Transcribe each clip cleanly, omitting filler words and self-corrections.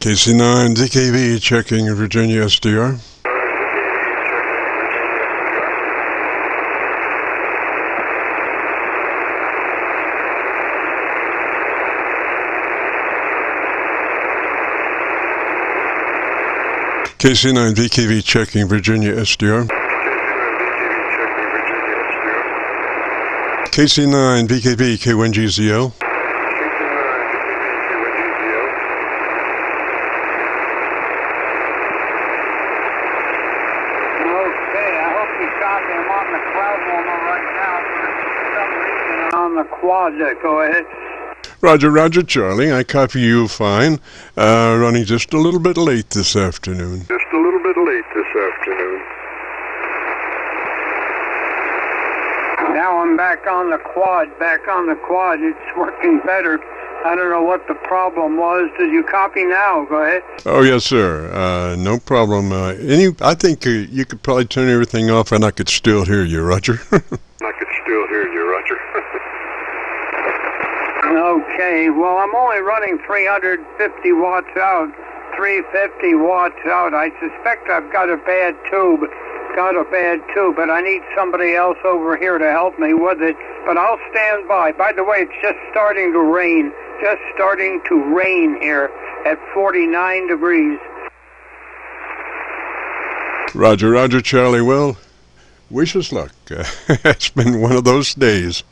KC9VKV checking Virginia SDR. KC9VKV checking Virginia SDR. KC9VKV K1GZL. Go ahead. Roger, Charlie. I copy you fine. Running just a little bit late this afternoon. Now I'm back on the quad. It's working better. I don't know what the problem was. Did you copy now? Go ahead. Oh, yes, sir. No problem. I think you could probably turn everything off and I could still hear you, Roger. Okay, well, I'm only running 350 watts out, 350 watts out. I suspect I've got a bad tube, but I need somebody else over here to help me with it. But I'll stand by. By the way, it's just starting to rain here at 49 degrees. Roger, Charlie. Well, wish us luck. It's been one of those days.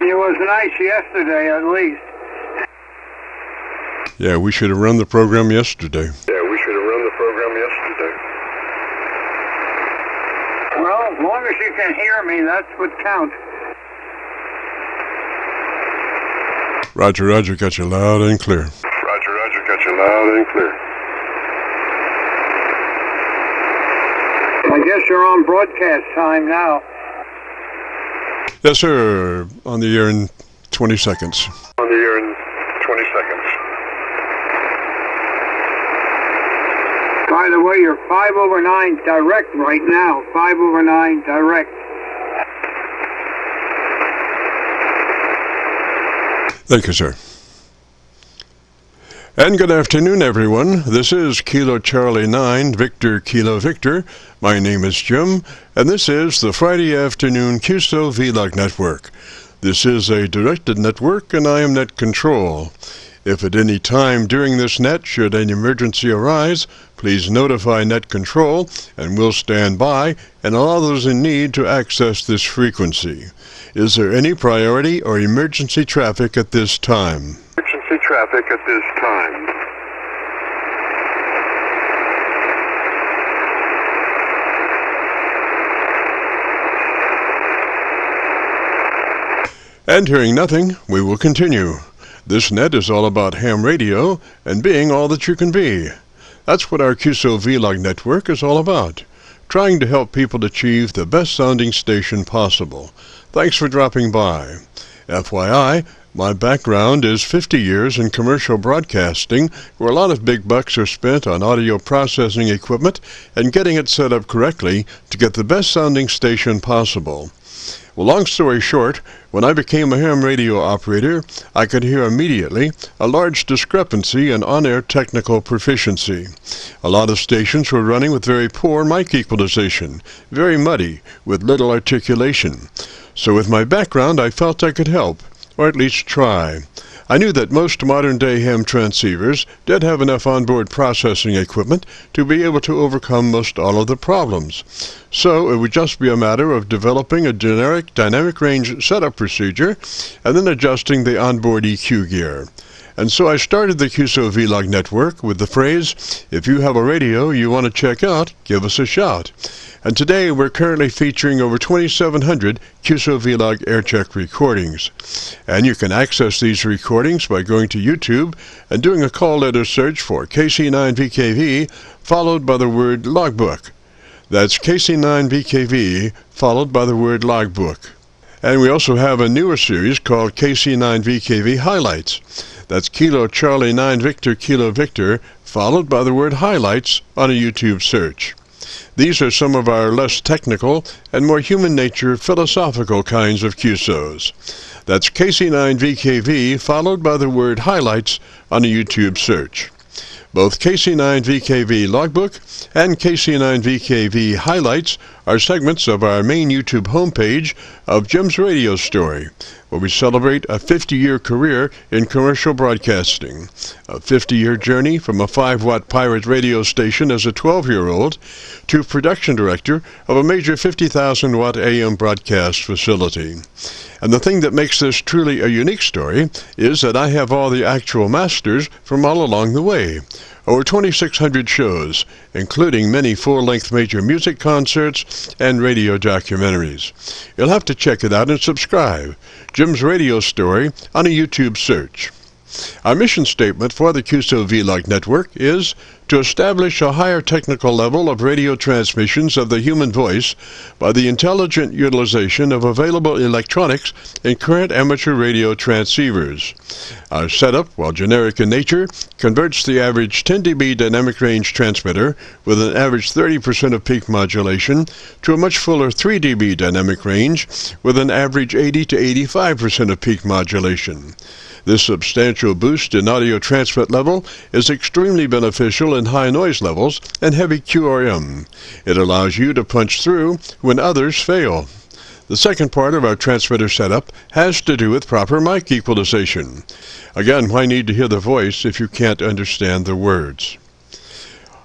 It was nice yesterday, at least. Yeah, we should have run the program yesterday. Well, as long as you can hear me, that's what counts. Roger, got you loud and clear. I guess you're on broadcast time now. Yes, sir. On the air in 20 seconds. By the way, you're 5/9 direct right now. 5/9 direct. Thank you, sir. And good afternoon, everyone. This is Kilo Charlie 9, Victor Kilo Victor. My name is Jim, and this is the Friday afternoon Qso-Vlog network. This is a directed network, and I am net control. If at any time during this net should an emergency arise, please notify net control, and we'll stand by and allow those in need to access this frequency. Is there any priority or emergency traffic at this time? And hearing nothing, we will continue. This net is all about ham radio and being all that you can be. That's what our Qso-Vlog network is all about, trying to help people achieve the best sounding station possible. Thanks for dropping by. FYI, my background is 50 years in commercial broadcasting, where a lot of big bucks are spent on audio processing equipment and getting it set up correctly to get the best sounding station possible. Well, long story short, when I became a ham radio operator, I could hear immediately a large discrepancy in on-air technical proficiency. A lot of stations were running with very poor mic equalization, very muddy, with little articulation. So with my background, I felt I could help, or at least try. I knew that most modern-day ham transceivers did have enough onboard processing equipment to be able to overcome most all of the problems. So it would just be a matter of developing a generic dynamic range setup procedure and then adjusting the onboard EQ gear. And so I started the Qso-Vlog network with the phrase, if you have a radio you want to check out, give us a shout. And today we're currently featuring over 2,700 Qso-Vlog Aircheck recordings. And you can access these recordings by going to YouTube and doing a call letter search for KC9VKV followed by the word logbook. That's KC9VKV followed by the word logbook. And we also have a newer series called KC9VKV Highlights. That's Kilo Charlie 9 Victor Kilo Victor followed by the word highlights on a YouTube search. These are some of our less technical and more human nature philosophical kinds of QSOs. That's KC9VKV followed by the word highlights on a YouTube search. Both KC9VKV Logbook and KC9VKV Highlights are segments of our main YouTube homepage of Jim's Radio Story, where we celebrate a 50-year career in commercial broadcasting, a 50-year journey from a 5-watt pirate radio station as a 12-year-old to production director of a major 50,000-watt AM broadcast facility. And the thing that makes this truly a unique story is that I have all the actual masters from all along the way. Over 2,600 shows, including many full-length major music concerts and radio documentaries. You'll have to check it out and subscribe. Jim's Radio Story on a YouTube search. Our mission statement for the Qso-Vlog network is to establish a higher technical level of radio transmissions of the human voice by the intelligent utilization of available electronics in current amateur radio transceivers. Our setup, while generic in nature, converts the average 10 dB dynamic range transmitter with an average 30% of peak modulation to a much fuller 3 dB dynamic range with an average 80 to 85% of peak modulation. This substantial boost in audio transmit level is extremely beneficial in high noise levels and heavy QRM. It allows you to punch through when others fail. The second part of our transmitter setup has to do with proper mic equalization. Again, why need to hear the voice if you can't understand the words?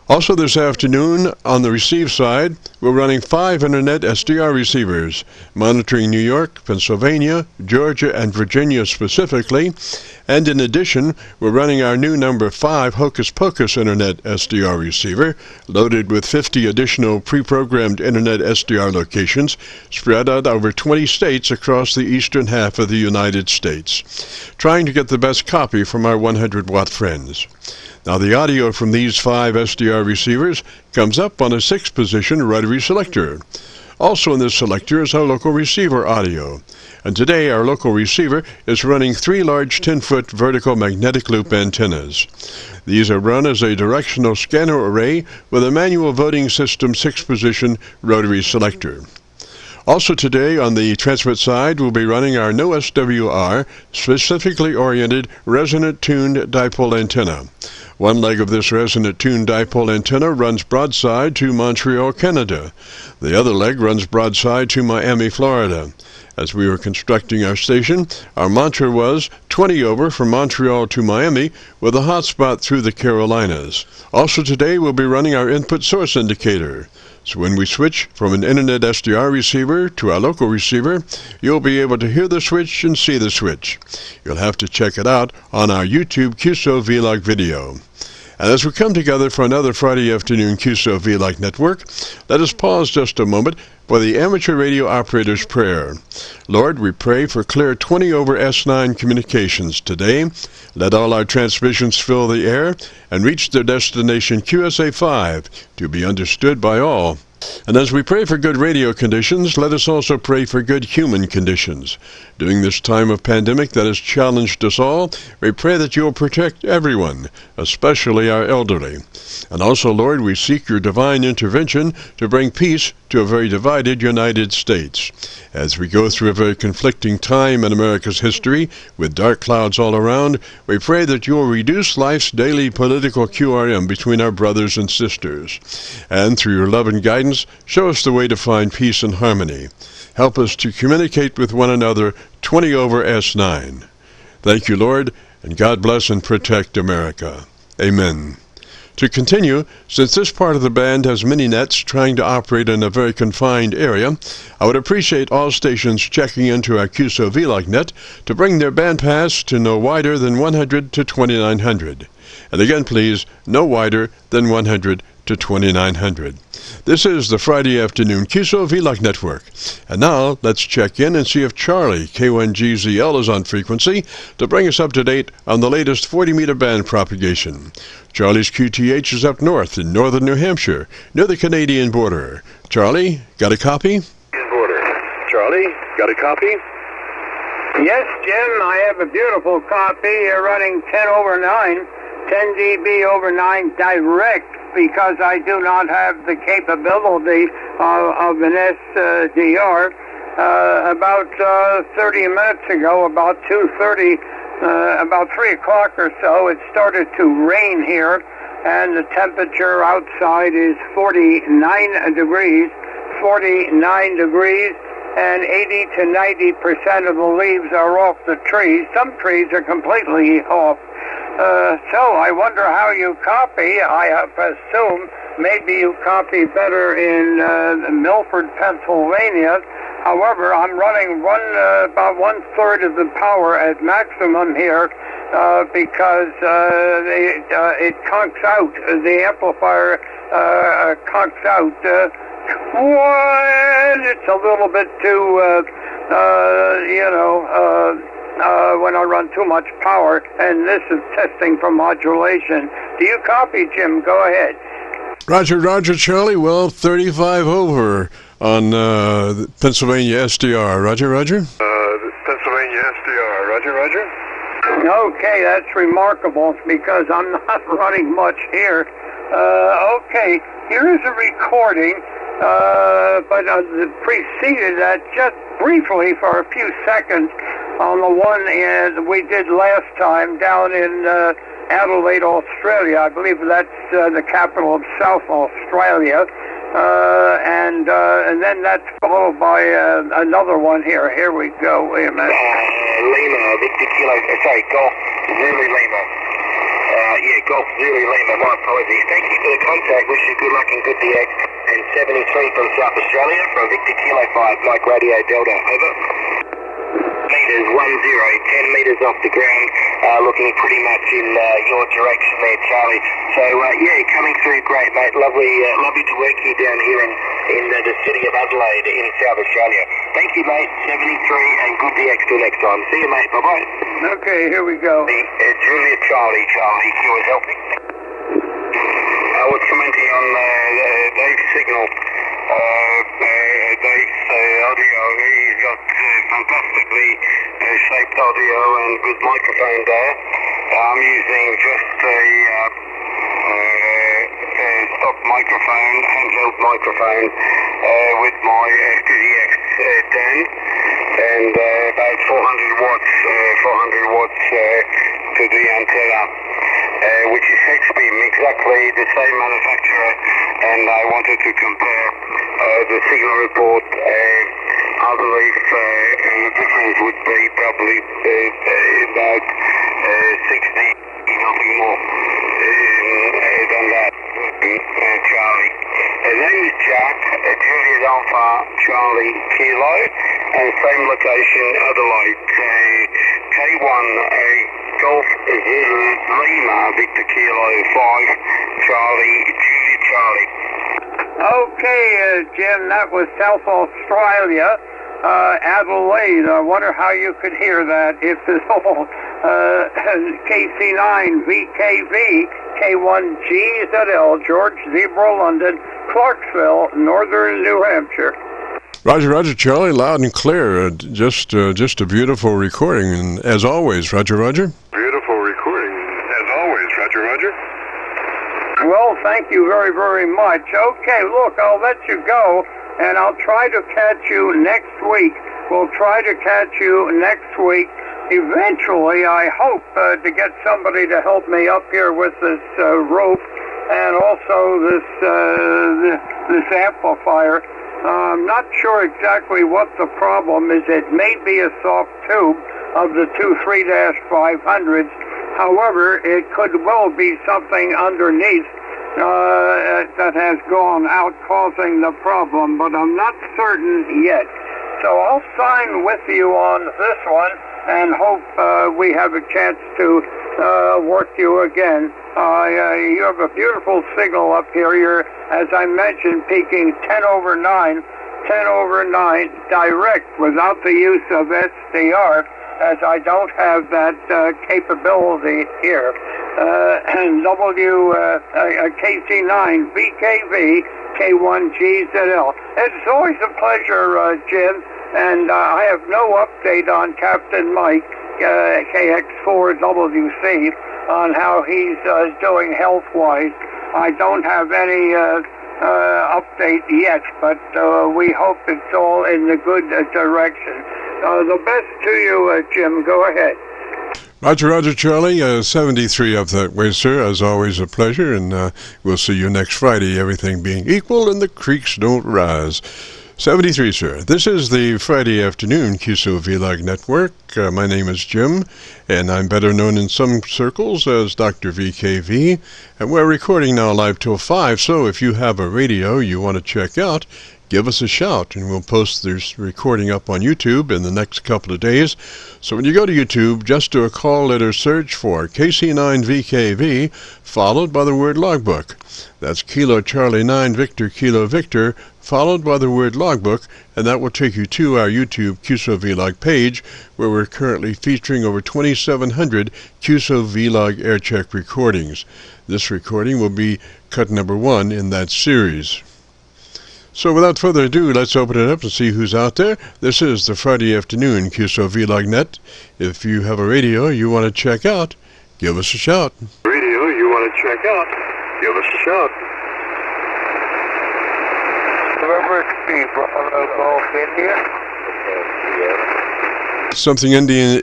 Also this afternoon, on the receive side, we're running 5 Internet SDR receivers, monitoring New York, Pennsylvania, Georgia, and Virginia specifically, and in addition, we're running our new number 5 Hocus Pocus Internet SDR receiver, loaded with 50 additional pre-programmed Internet SDR locations spread out over 20 states across the eastern half of the United States, trying to get the best copy from our 100-watt friends. Now the audio from these 5 SDR receivers comes up on a 6-position rotary selector. Also in this selector is our local receiver audio. And today our local receiver is running 3 large 10-foot vertical magnetic loop antennas. These are run as a directional scanner array with a manual voting system 6-position rotary selector. Also today on the transmit side, we'll be running our no SWR, specifically oriented resonant-tuned dipole antenna. One leg of this resonant-tuned dipole antenna runs broadside to Montreal, Canada. The other leg runs broadside to Miami, Florida. As we were constructing our station, our mantra was 20 over from Montreal to Miami with a hotspot through the Carolinas. Also today we'll be running our input source indicator. So when we switch from an Internet SDR receiver to our local receiver, you'll be able to hear the switch and see the switch. You'll have to check it out on our YouTube Qso-Vlog video. And as we come together for another Friday afternoon Qso-Vlog network, let us pause just a moment for the amateur radio operator's prayer. Lord, we pray for clear 20 over S9 communications today. Let all our transmissions fill the air and reach their destination QSA5 to be understood by all. And as we pray for good radio conditions, let us also pray for good human conditions. During this time of pandemic that has challenged us all, we pray that you will protect everyone, especially our elderly. And also, Lord, we seek your divine intervention to bring peace to a very divided United States. As we go through a very conflicting time in America's history, with dark clouds all around, we pray that you will reduce life's daily political QRM between our brothers and sisters. And through your love and guidance, show us the way to find peace and harmony. Help us to communicate with one another 20 over S9. Thank you, Lord, and God bless and protect America. Amen. To continue, since this part of the band has many nets trying to operate in a very confined area, I would appreciate all stations checking into our Qso-Vlog net to bring their bandpass to no wider than 100 to 2900. And again, please, no wider than 100 to 2900. This is the Friday afternoon Qso-Vlog network. And now, let's check in and see if Charlie, K1GZL, is on frequency to bring us up to date on the latest 40-meter band propagation. Charlie's QTH is up north in northern New Hampshire, near the Canadian border. Charlie, got a copy? Charlie, got a copy? Yes, Jim, I have a beautiful copy. You're running 10 over 9, 10 dB over 9 direct because I do not have the capability of an SDR. About 30 minutes ago, about 2:30, about 3 o'clock or so, it started to rain here, and the temperature outside is 49 degrees, and 80 to 90% of the leaves are off the trees. Some trees are completely off. So I wonder how you copy. I assume maybe you copy better in Milford, Pennsylvania. However, I'm running about 1/3 of the power at maximum here because it conks out. The amplifier conks out. It's a little bit too, when I run too much power, and this is testing for modulation. Do you copy, Jim? Go ahead. Roger, Charlie. Well, 35 over on Pennsylvania SDR. Roger. Pennsylvania SDR. Roger. Okay, that's remarkable because I'm not running much here. Okay, here is a recording, but preceded that just briefly for a few seconds on the one we did last time down in Adelaide, Australia. I believe that's the capital of South Australia. And then that's followed by another one here. Here we go. Wait a minute. Lima, Victor Kilo, sorry, Golf Zulu Lima. Golf Zulu Lima, my apologies. Thank you for the contact. Wish you good luck and good DX. And 73 from South Australia, from Victor Kilo 5, Mike Radio Delta, over. Meters, 10 meters off the ground, looking pretty much in your direction there, Charlie. So, coming through great, mate. Lovely to work you down here in the city of Adelaide in South Australia. Thank you, mate. 73 and good DX till next time. See you, mate. Bye-bye. Okay, here we go. Julia Charlie, you was helping. I was commenting on Dave's signal. Dave's audio. He's got fantastically shaped audio and good microphone there. I'm using just a stock microphone, handheld microphone, with my FDX 10 and about 400 watts to the antenna, which is Hexbeam, exactly the same manufacturer, and I wanted to compare the signal report. I believe the difference would be probably about 60, nothing more than that, Charlie. His name is Jack, Juliet Alpha Charlie Kilo, and same location, Adelaide. K1 Golf Zulu Lima, Victor Kilo 5, Charlie, Juliet Charlie. Okay, Jim, that was South Australia, Adelaide. I wonder how you could hear that, if at all. KC9VKV, K1GZL, George Zebra, London, Clarksville, Northern New Hampshire. Roger, Charlie, loud and clear. Just a beautiful recording, and as always, Roger. Beautiful recording, as always, Roger. Well, thank you very, very much. Okay, look, I'll let you go, and I'll try to catch you next week. We'll try to catch you next week. Eventually, I hope to get somebody to help me up here with this rope and also this amplifier. I'm not sure exactly what the problem is. It may be a soft tube of the two 3-500s. However, it could well be something underneath that has gone out causing the problem, but I'm not certain yet. So I'll sign with you on this one and hope we have a chance to work you again. You have a beautiful signal up here. You're, as I mentioned, peaking 10 over 9 direct without the use of SDR, as I don't have that capability here. And KC9VKV, K1GZL. It's always a pleasure, Jim, and I have no update on Captain Mike, KX4WC, on how he's doing health-wise. I don't have any update yet, but we hope it's all in the good direction. The best to you, Jim. Go ahead. Roger, Roger, Charlie. 73 up that way, sir. As always, a pleasure, and we'll see you next Friday, everything being equal and the creeks don't rise. 73, sir. This is the Friday afternoon Qso-Vlog network. My name is Jim, and I'm better known in some circles as Dr. VKV, and we're recording now live till 5, so if you have a radio you want to check out, give us a shout, and we'll post this recording up on YouTube in the next couple of days. So when you go to YouTube, just do a call letter search for KC9VKV, followed by the word logbook. That's Kilo Charlie 9 Victor Kilo Victor, followed by the word logbook, and that will take you to our YouTube Qso-Vlog page, where we're currently featuring over 2,700 Qso-Vlog Aircheck recordings. This recording will be cut number 1 in that series. So without further ado, let's open it up and see who's out there. This is the Friday afternoon Qso-Vlog net. If you have a radio you want to check out, give us a shout. Radio you want to check out, give us a shout. November 3, Bravo Golf, India. Something ending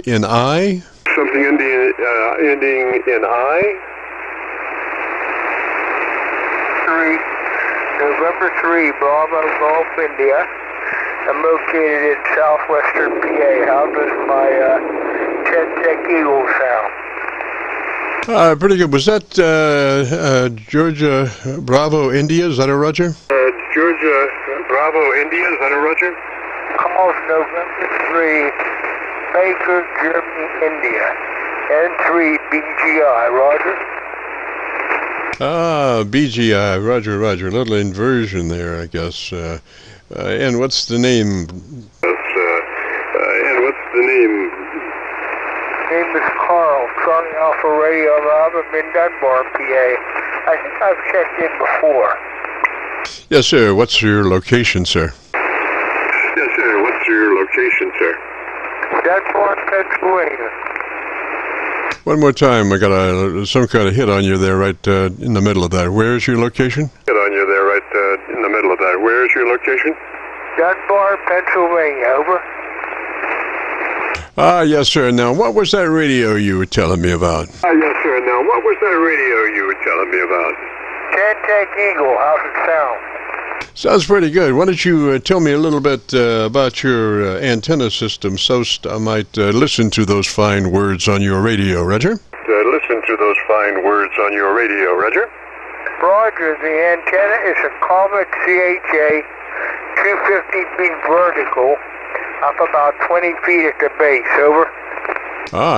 in I? Something ending in I. 3. November 3, Bravo Golf, India. I'm located in southwestern PA. How does my 10-Tech Eagle sound? Pretty good. Was that Georgia Bravo India? Is that a Roger? Georgia Bravo India, is that a Roger? Calls November 3, Baker, Germany, India. N3 BGI, Roger. BGI, Roger, Roger. A little inversion there, I guess. And what's the name? And what's the name? Name is Carl, Charlie Alpha Radio Lab. I'm in Dunbar, PA. I think I've checked in before. Yes, sir. What's your location, sir? Yes, sir. What's your location, sir? Dunbar, Pennsylvania. One more time. I got some kind of hit on you there right in the middle of that. Where is your location? Hit on you there right in the middle of that. Where is your location? Dunbar, Pennsylvania. Over. Yes, sir. Now, what was that radio you were telling me about? Yes, sir. Now, what was that radio you were telling me about? 10-Tech Eagle. How's it sound? Sounds pretty good. Why don't you tell me a little bit about your antenna system so I might listen to those fine words on your radio, Roger? Listen to those fine words on your radio, Roger. Roger, the antenna is a Comet CHA 250 feet vertical, up about 20 feet at the base. Over.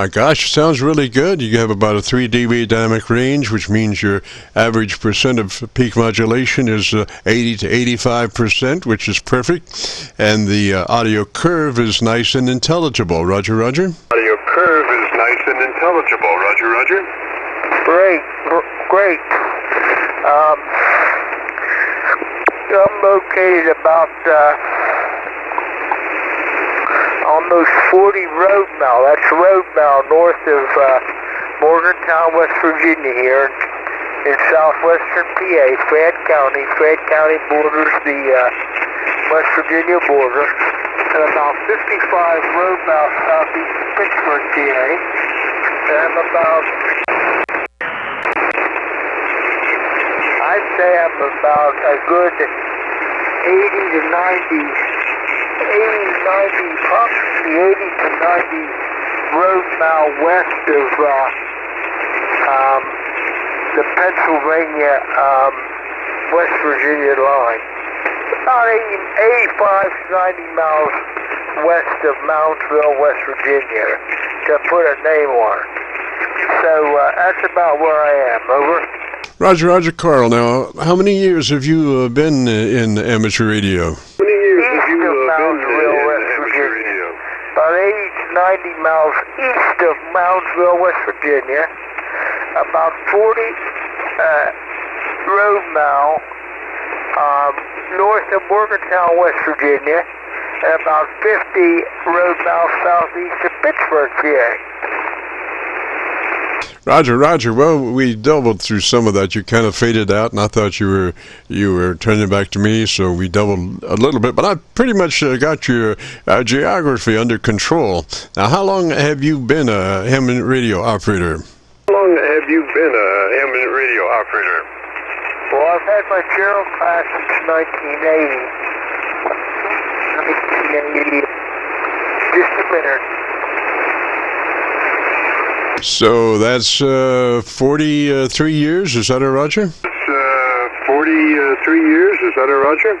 Gosh, sounds really good. You have about a 3 dB dynamic range, which means your average percent of peak modulation is 80 to 85%, which is perfect. And the audio curve is nice and intelligible. Roger, Roger? Audio curve is nice and intelligible. Roger, Roger? Great, great. I'm located about almost 40 road mile. That's road mile north of Morgantown, West Virginia here in southwestern PA, Fayette County. Fayette County borders the West Virginia border, and about 55 road mile southeast of Pittsburgh, PA. And I'm about, I'd say I'm about a good 80 to 90 approximately 80 to 90 road mile west of the Pennsylvania, West Virginia line. About 85 to 90 miles west of Moundsville, West Virginia, to put a name on it. So that's about where I am. Over. Roger, Roger, Carl. Now, how many years have you been in amateur radio? How many years have you been Moundsville, in West amateur Virginia. radio? About 80 to 90 miles east of Moundsville, West Virginia. About 40 road mile north of Morgantown, West Virginia, and about 50 road mile southeast of Pittsburgh, PA. Roger, Roger. Well, we doubled through some of that. You kind of faded out, and I thought you were turning back to me, so we doubled a little bit. But I pretty much got your geography under control. Now, how long have you been a ham radio operator? How long have you been a ham radio operator? Well, I've had my general class since 1980. Just a minute. So that's 43 years, is that a Roger? It's 43 years, is that a Roger?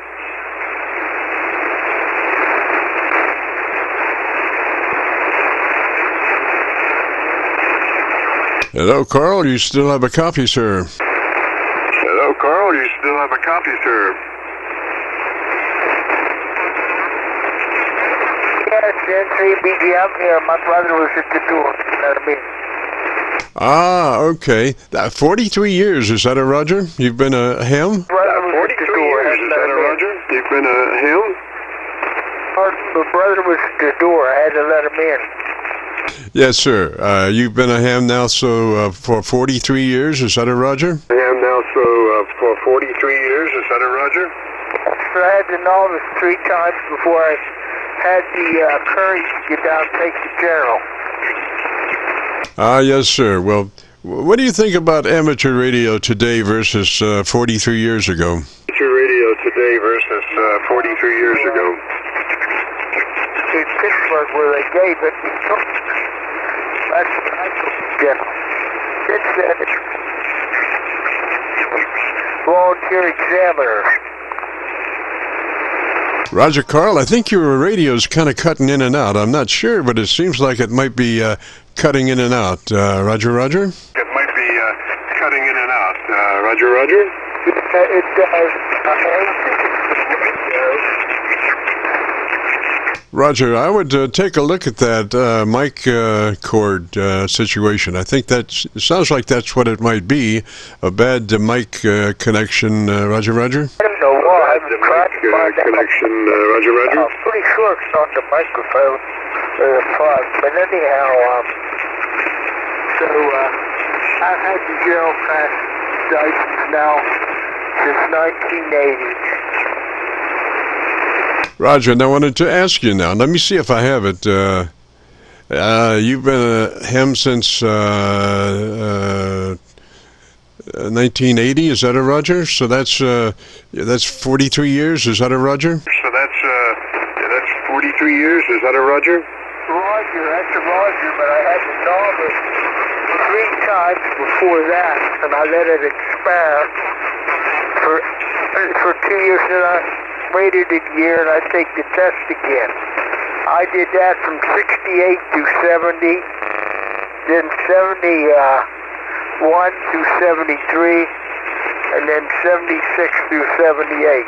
Hello, Carl, you still have a copy, sir? Hello, Carl, you still have a copy, sir? Yes, N3BG, I'm here. My brother was at the door. Let me. Ah, okay. 43 years, is that a Roger? You've been a ham? Brother was at the 43 door. years, is that a Roger? You've been a ham? My brother was at the door. I had to let him in. Yes, sir. You've been a ham now, so for 43 years, is that a Roger? I am now, so for 43 years, is that a Roger? So I had to know this 3 times before I had the courage to get down and take the general. Ah, yes, sir. Well, what do you think about amateur radio today versus 43 years ago? Amateur radio today versus 43 years ago. In Pittsburgh, where they gave it, that's what I took the general. It said volunteer examiner. Roger, Carl, I think your radio's kind of cutting in and out. I'm not sure, but it seems like it might be cutting in and out. Roger, Roger? It might be cutting in and out. Roger, Roger? It does. Roger, I would take a look at that mic cord situation. I think it sounds like that's what it might be, a bad mic connection. Roger, Roger? I don't know why. The mic connection, Roger, Roger? I'm pretty sure it's not the microphone or the plug, but anyhow, so I've had the general class license now since 1980. Roger, now I wanted to ask you now. Let me see if I have it. You've been a ham since 1980. Is that a Roger? So that's 43 years. Is that a Roger? So that's 43 years. Is that a Roger? Roger, that's a Roger, but I had to solve it 3 times before that, and I let it expire for 2 years, and I waited a year, and I take the test again. I did that from 68 to 70, then 71 to 73, and then 76 through 78.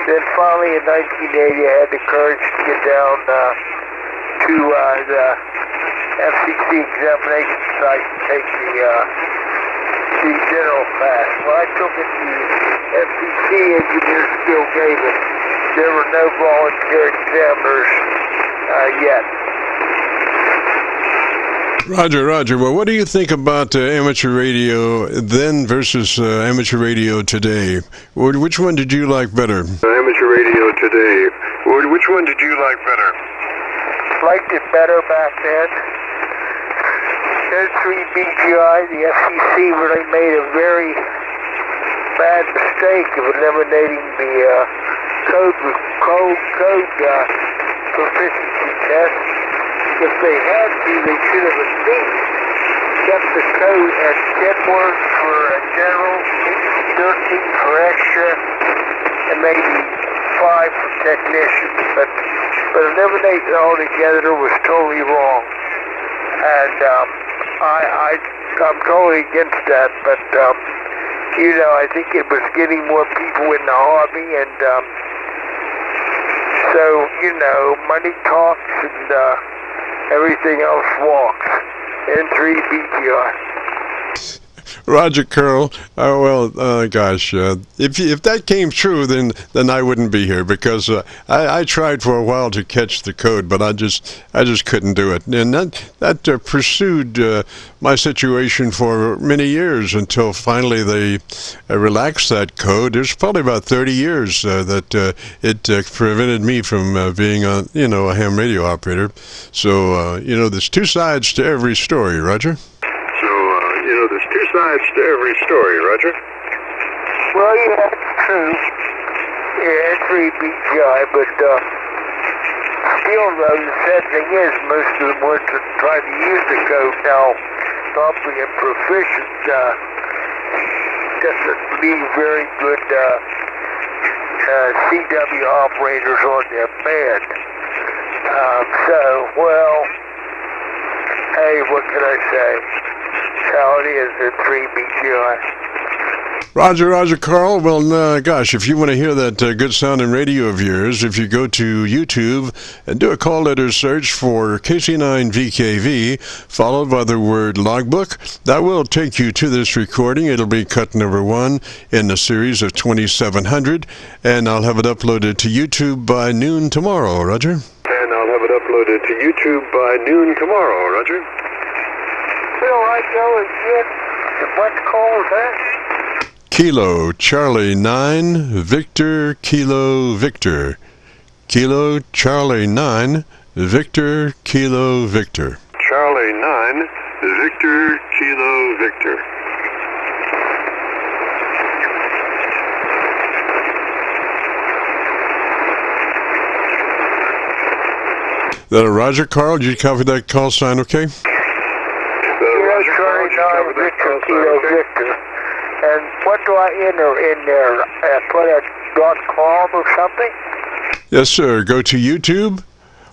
Then finally in 1980, I had the courage to get down to the FCC examination site and take the general class. When I took it, the FCC engineers still gave it. There were no volunteer examiners yet. Roger, Roger. Well, what do you think about amateur radio then versus amateur radio today? Which one did you like better? Amateur radio today. Which one did you like better? Liked it better back then. N3BGI, the FCC really made a very bad mistake of eliminating the code proficiency test. If they had to, they should have at least kept the code at 10 words for a general, 13 for extra, and maybe 5 for technician. But eliminating it altogether was totally wrong. And I'm totally against that. But, I think it was getting more people in the hobby, and so, money talks and everything else walks. N3BGI. Roger, Carl. Gosh, if that came true, then I wouldn't be here, because I tried for a while to catch the code, but I just couldn't do it, and that pursued my situation for many years until finally they relaxed that code. There's probably about 30 years that it prevented me from being a ham radio operator. So there's two sides to every story, Roger. There's two sides to every story, Roger. Well, yeah, that's true. Yeah, it's BGI, but still, though, the sad thing is, most of the ones that try to use the code now, properly and proficient, doesn't leave very good CW operators on their band. Hey, what can I say? How it is at 3BGI. Roger, Carl. Well, gosh, if you want to hear that good sounding radio of yours, if you go to YouTube and do a call letter search for KC9VKV, followed by the word logbook, that will take you to this recording. It'll be cut number 1 in the series of 2700, and I'll have it uploaded to YouTube by noon tomorrow, Roger. And I'll have it uploaded to YouTube by noon tomorrow, Roger. Will I go again? What call is that? Kilo Charlie 9 Victor Kilo Victor. Kilo Charlie 9 Victor Kilo Victor. Charlie 9 Victor Kilo Victor. That a Roger, Carl? Did you copy that call sign okay? Roger, Charlie 9 Victor Kilo Victor. And what do I enter in there? Put a .com or something? Yes, sir. Go to YouTube.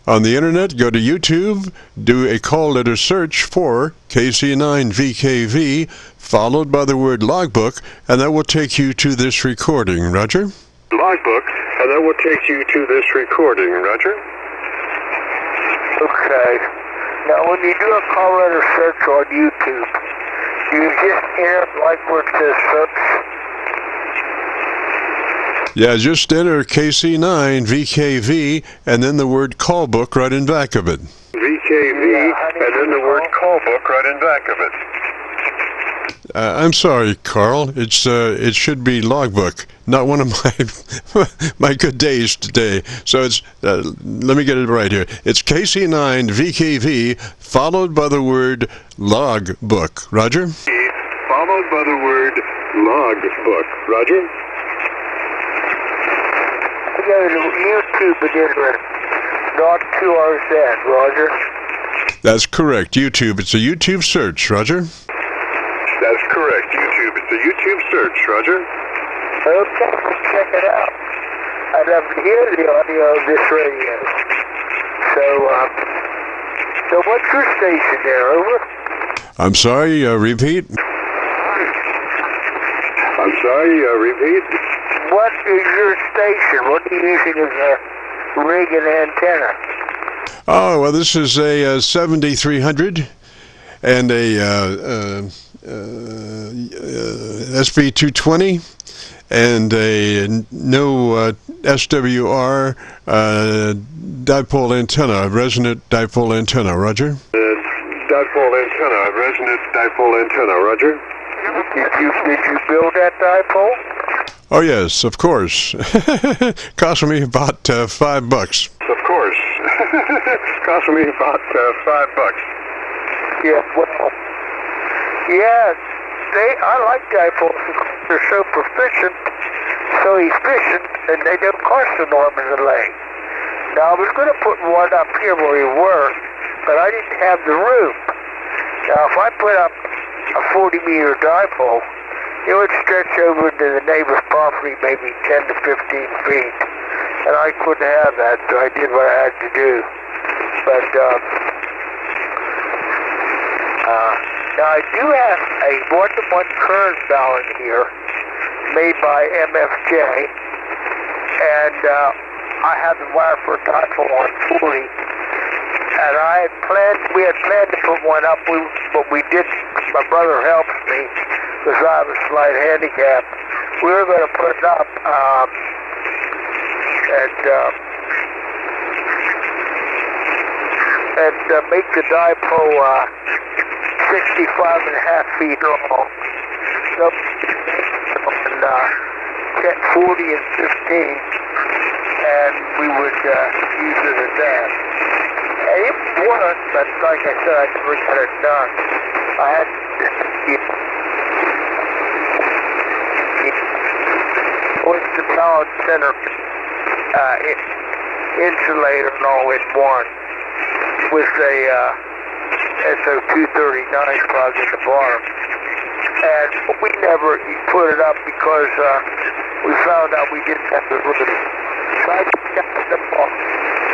On the internet, go to YouTube, do a call letter search for KC9VKV, followed by the word logbook, and that will take you to this recording. Roger? Logbook, and that will take you to this recording. Roger? Okay. Now, when you do a call letter search on YouTube, do you just enter like where it says search? Yeah, just enter KC9VKV and then the word call book right in back of it. VKV, and then the word call book right in back of it. I'm sorry, Carl. It should be logbook, not one of my good days today. So it's let me get it right here. It's KC9VKV followed by the word logbook. Roger? Followed by the word logbook. Roger? I go to YouTube again, not QRZ, Roger. That's correct. YouTube. It's a YouTube search, Roger. That's correct. YouTube. It's a YouTube search, Roger. Okay, check it out. I'd love to hear the audio of this radio. So what's your station there, over? I'm sorry, repeat. I'm sorry, repeat. What is your station? What are you using as a rig and antenna? Oh, well, this is a 7300 and a SB220 and a no SWR dipole antenna, resonant dipole antenna. Roger? Dipole antenna, resonant dipole antenna. Roger? Did you build that dipole? Oh, yes, of course. Cost me about $5. Of course. Cost me about $5. Yeah, well, yeah, I like dipoles because they're so proficient, so efficient, and they don't cost an arm and a leg. Now, I was going to put one up here where we were, but I didn't have the room. Now, if I put up a 40-meter dipole, it would stretch over to the neighbor's property maybe 10 to 15 feet. And I couldn't have that, so I did what I had to do. But, now I do have a 1-to-1 current balance here, made by MFJ. And, I have the wire for a dipole on 40. And we had planned to put one up, but we didn't. My brother helped me. because I have a slight handicap. We were going to put it up and make the dipole 65.5 feet long. So on 40 and 15, and we would use it as that. And it was, but like I said, I never got it done. I had the power center insulator and all in one with a SO239 plug in the bottom. And we never put it up because we found out we didn't have the room. So I got the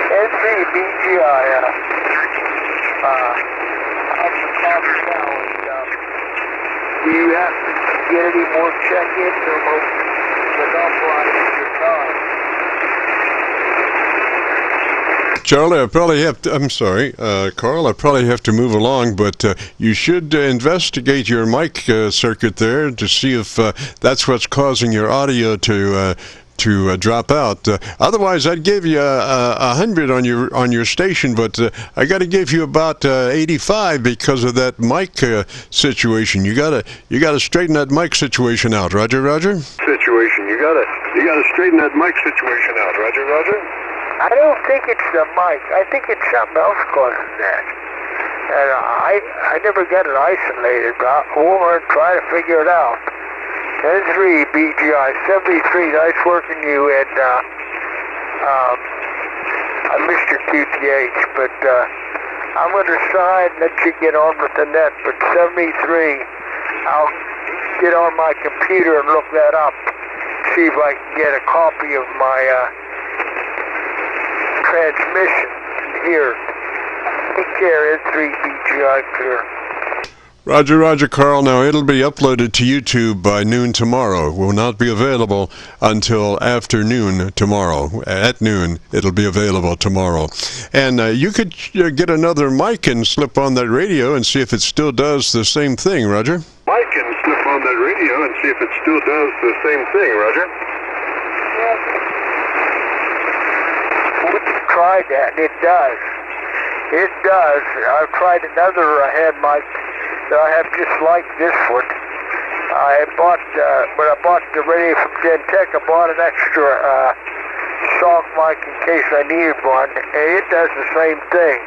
NC BGI out of the conference now. Do you have to get any more check-ins or monopolize your time? Charlie, I probably have to, I'm sorry, Carl, I probably have to move along, but you should investigate your mic circuit there to see if that's what's causing your audio to drop out. Otherwise, I'd give you 100 on your station, but I got to give you about 85 because of that mic situation. You gotta straighten that mic situation out. Roger, Roger. Situation. You gotta straighten that mic situation out. Roger, Roger. I don't think it's the mic. I think it's something else causing that. And I never got it isolated, but we'll try to figure it out. 10-3 BGI 73. Nice working you, and I missed your QTH, but I'm going to decide and let you get on with the net. But 73, I'll get on my computer and look that up, see if I can get a copy of my transmission here. Take care, N3 BGI clear. Roger, Roger, Carl. Now, it'll be uploaded to YouTube by noon tomorrow. It will not be available until afternoon tomorrow. At noon, it'll be available tomorrow. And you could get another mic and slip on that radio and see if it still does the same thing, Roger. Mic and slip on that radio and see if it still does the same thing, Roger. We tried that, and it does. It does. I've tried another head mic that I have just like this one. I bought, when I bought the radio from Gentech, I bought an extra stock mic in case I needed one, and it does the same thing.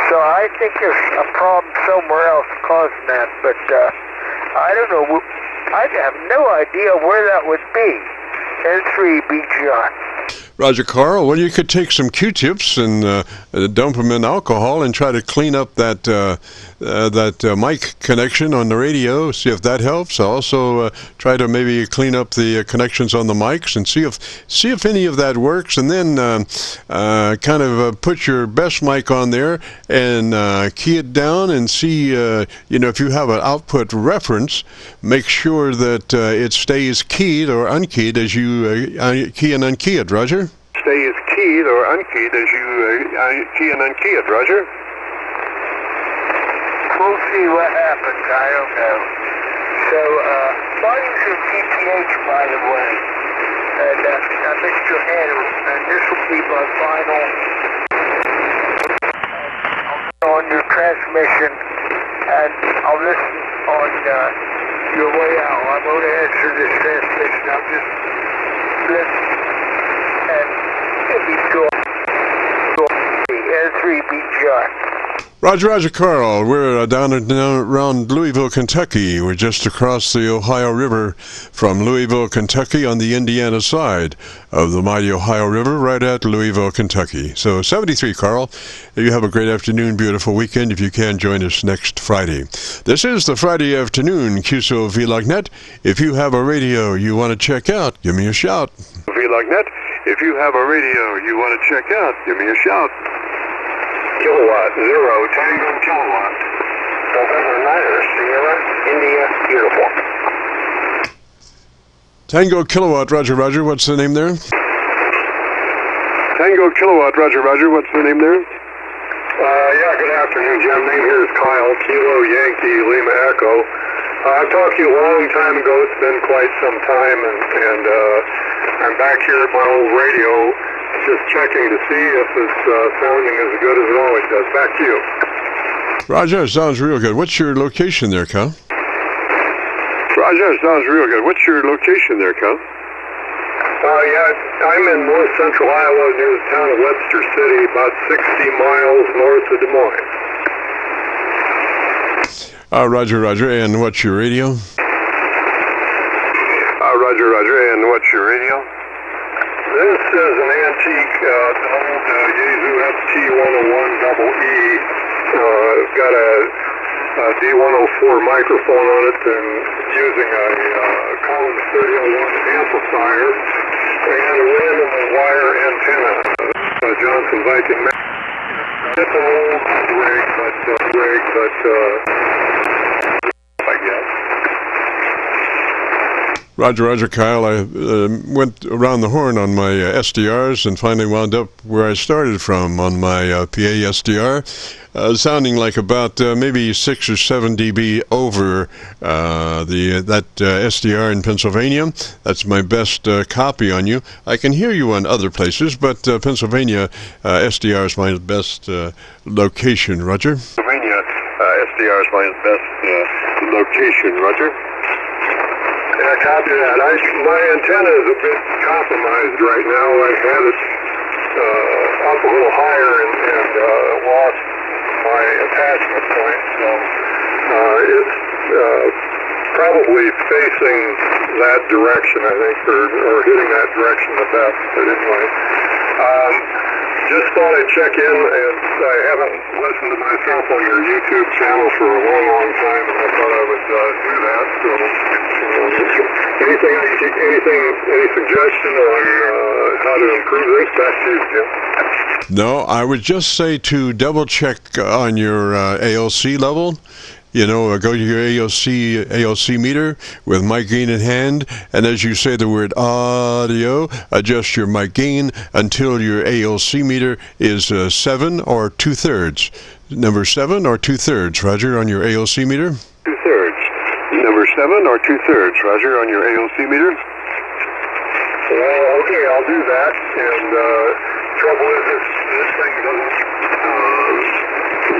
So I think there's a problem somewhere else causing that, but I don't know. I have no idea where that would be. N3 BGI. Roger, Carl. Well, you could take some Q-tips and dump them in alcohol and try to clean up that mic connection on the radio. See if that helps. Also, try to maybe clean up the connections on the mics and see if any of that works. And then kind of put your best mic on there and key it down and see. If you have an output reference, make sure that it stays keyed or unkeyed as you key and unkey it. Roger. Stays keyed or unkeyed as you key and unkey it, Roger. We'll see what happens. I don't know. So, volumes of GPH, by the way, and Mr. Handle, and this will be my final on your transmission, and I'll listen on your way out. I won't answer this transmission. I'll just listen. And it'll be short. N3 BGI. Roger, Roger, Carl. We're down around Louisville, Kentucky. We're just across the Ohio River from Louisville, Kentucky on the Indiana side of the mighty Ohio River, right at Louisville, Kentucky. So 73, Carl. You have a great afternoon, beautiful weekend. If you can, join us next Friday. This is the Friday afternoon Qso-Vlog net. If you have a radio you want to check out, give me a shout. Vlog net. If you have a radio you want to check out, give me a shout. Kilowatt 0 Tango Kilowatt. November 9 Sierra India Uniform. Tango Kilowatt, Roger, Roger. What's the name there? Tango Kilowatt, Roger, Roger. What's the name there? Yeah, good afternoon, Jim. Name here is Kyle, Kilo Yankee Lima Echo. I talked to you a long time ago. It's been quite some time, and I'm back here at my old radio, just checking to see if it's sounding as good as it always does. Back to you. Roger, sounds real good. What's your location there, Cal? Roger, sounds real good. What's your location there, Cal? Yeah, I'm in north central Iowa near the town of Webster City, about 60 miles north of Des Moines. Roger. And what's your radio? Roger. And what's your radio? This is an antique, old Yaesu FT101EE. It's got a D104 microphone on it and using a Collins 3001 amplifier and a random wire antenna. Johnson Viking. It's an old rig, but I guess. Roger, Kyle. I went around the horn on my SDRs and finally wound up where I started from on my PA SDR, sounding like about maybe 6 or 7 dB over that SDR in Pennsylvania. That's my best copy on you. I can hear you on other places, but Pennsylvania SDR is my best location, Roger. Pennsylvania SDR is my best location, Roger. Yeah, copy that. My antenna is a bit compromised right now. I've had it up a little higher and lost my attachment point, so it's probably facing that direction, I think, or hitting that direction the best. But anyway, just thought I'd check in, and I haven't listened to myself on your YouTube channel for a long time, and I thought I would do that. So, any suggestion on how to improve this? Back to you, Jim. No, I would just say to double check on your ALC level. You know, go to your ALC meter with mic gain in hand, and as you say the word audio, adjust your mic gain until your ALC meter is 7 or 2/3. Number 7 or 2/3, Roger, on your ALC meter? 2/3. Number 7 or 2/3, Roger, on your ALC meter? Well, okay, I'll do that, and trouble is this thing doesn't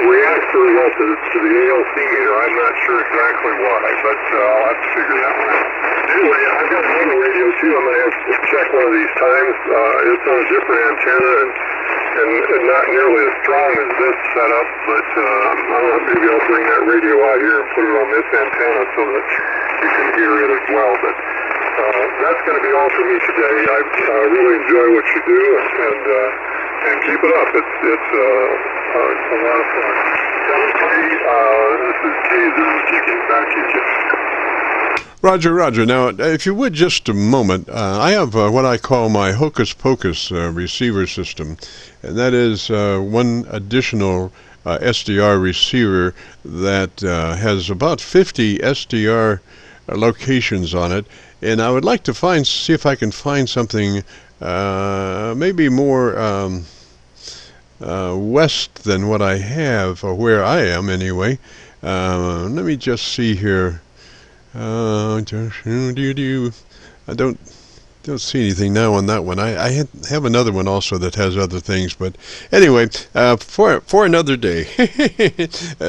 react very well to the ALC meter. I'm not sure exactly why, but I'll have to figure that one out. Anyway, I've got another radio too. I'm going to have to check one of these times. It's on a different antenna and not nearly as strong as this setup, but maybe I'll bring that radio out here and put it on this antenna so that you can hear it as well. But that's going to be all for me today. I really enjoy what you do, and keep it up. It's a lot of fun. This is Kso kicking back to you. Roger. Now, if you would, just a moment. I have what I call my hocus pocus receiver system, and that is one additional SDR receiver that has about 50 SDR locations on it, and I would like to see if I can find something maybe more west than what I have, or where I am anyway. Let me just see here. I don't see anything now on that one. I have another one also that has other things, but anyway, for another day.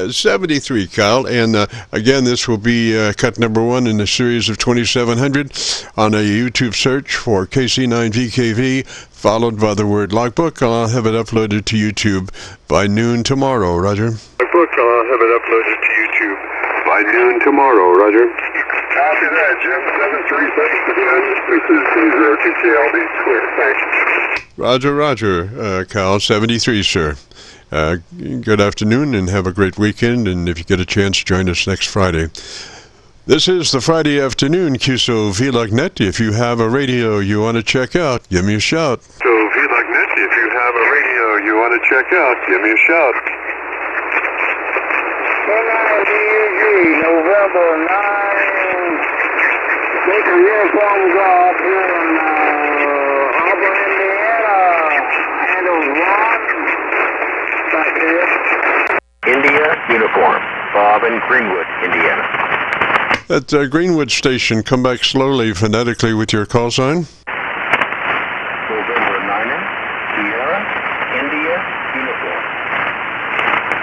73, Kyle, and again, this will be cut number 1 in the series of 2700 on a YouTube search for KC9VKV, followed by the word logbook. I'll have it uploaded to YouTube by noon tomorrow, Roger. Logbook, I'll have it uploaded to YouTube by noon tomorrow, Roger. Copy that, Jim. 73, thanks again. This is Qso-Vlog, clear. Thanks. Roger, Kyle, 73, sir. Good afternoon and have a great weekend, and if you get a chance, join us next Friday. This is the Friday afternoon Qso-Vlog net. If you have a radio you want to check out, give me a shout. Qso-Vlog net. If you have a radio you want to check out, give me a shout. November 9, take a uniform golf here in Auburn, Indiana, and a 1, back here. India uniform, Bob in Greenwood, Indiana. At Greenwood Station, come back slowly phonetically with your call sign. November 9, Sierra, India, uniform.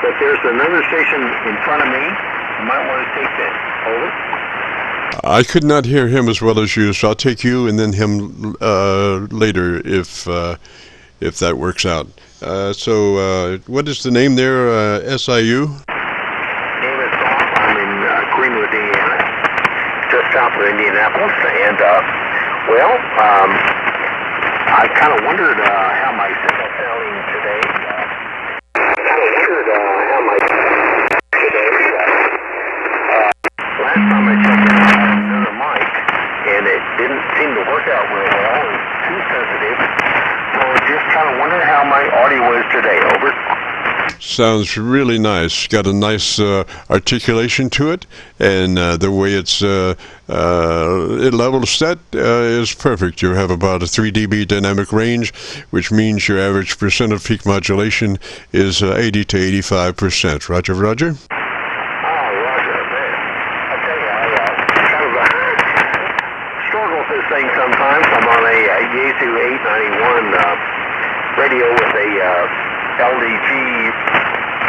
But there's another station in front of me. You might want to take that. Over. I could not hear him as well as you, so I'll take you and then him later if that works out. So what is the name there, SIU? Name is Bob. I'm in Greenwood, Indiana, just south of Indianapolis. And, well, I kind of wondered how my signal sounding today. Last time I checked it, I had another mic, and it didn't seem to work out real well. It was too sensitive. So I just kind of wondered how my audio is today. Over. Sounds really nice. Got a nice articulation to it, and the way it's level set is perfect. You have about a 3 dB dynamic range, which means your average percent of peak modulation is 80 to 85%. Roger, Roger. Sometimes I'm on a Yaesu 891 radio with a LDG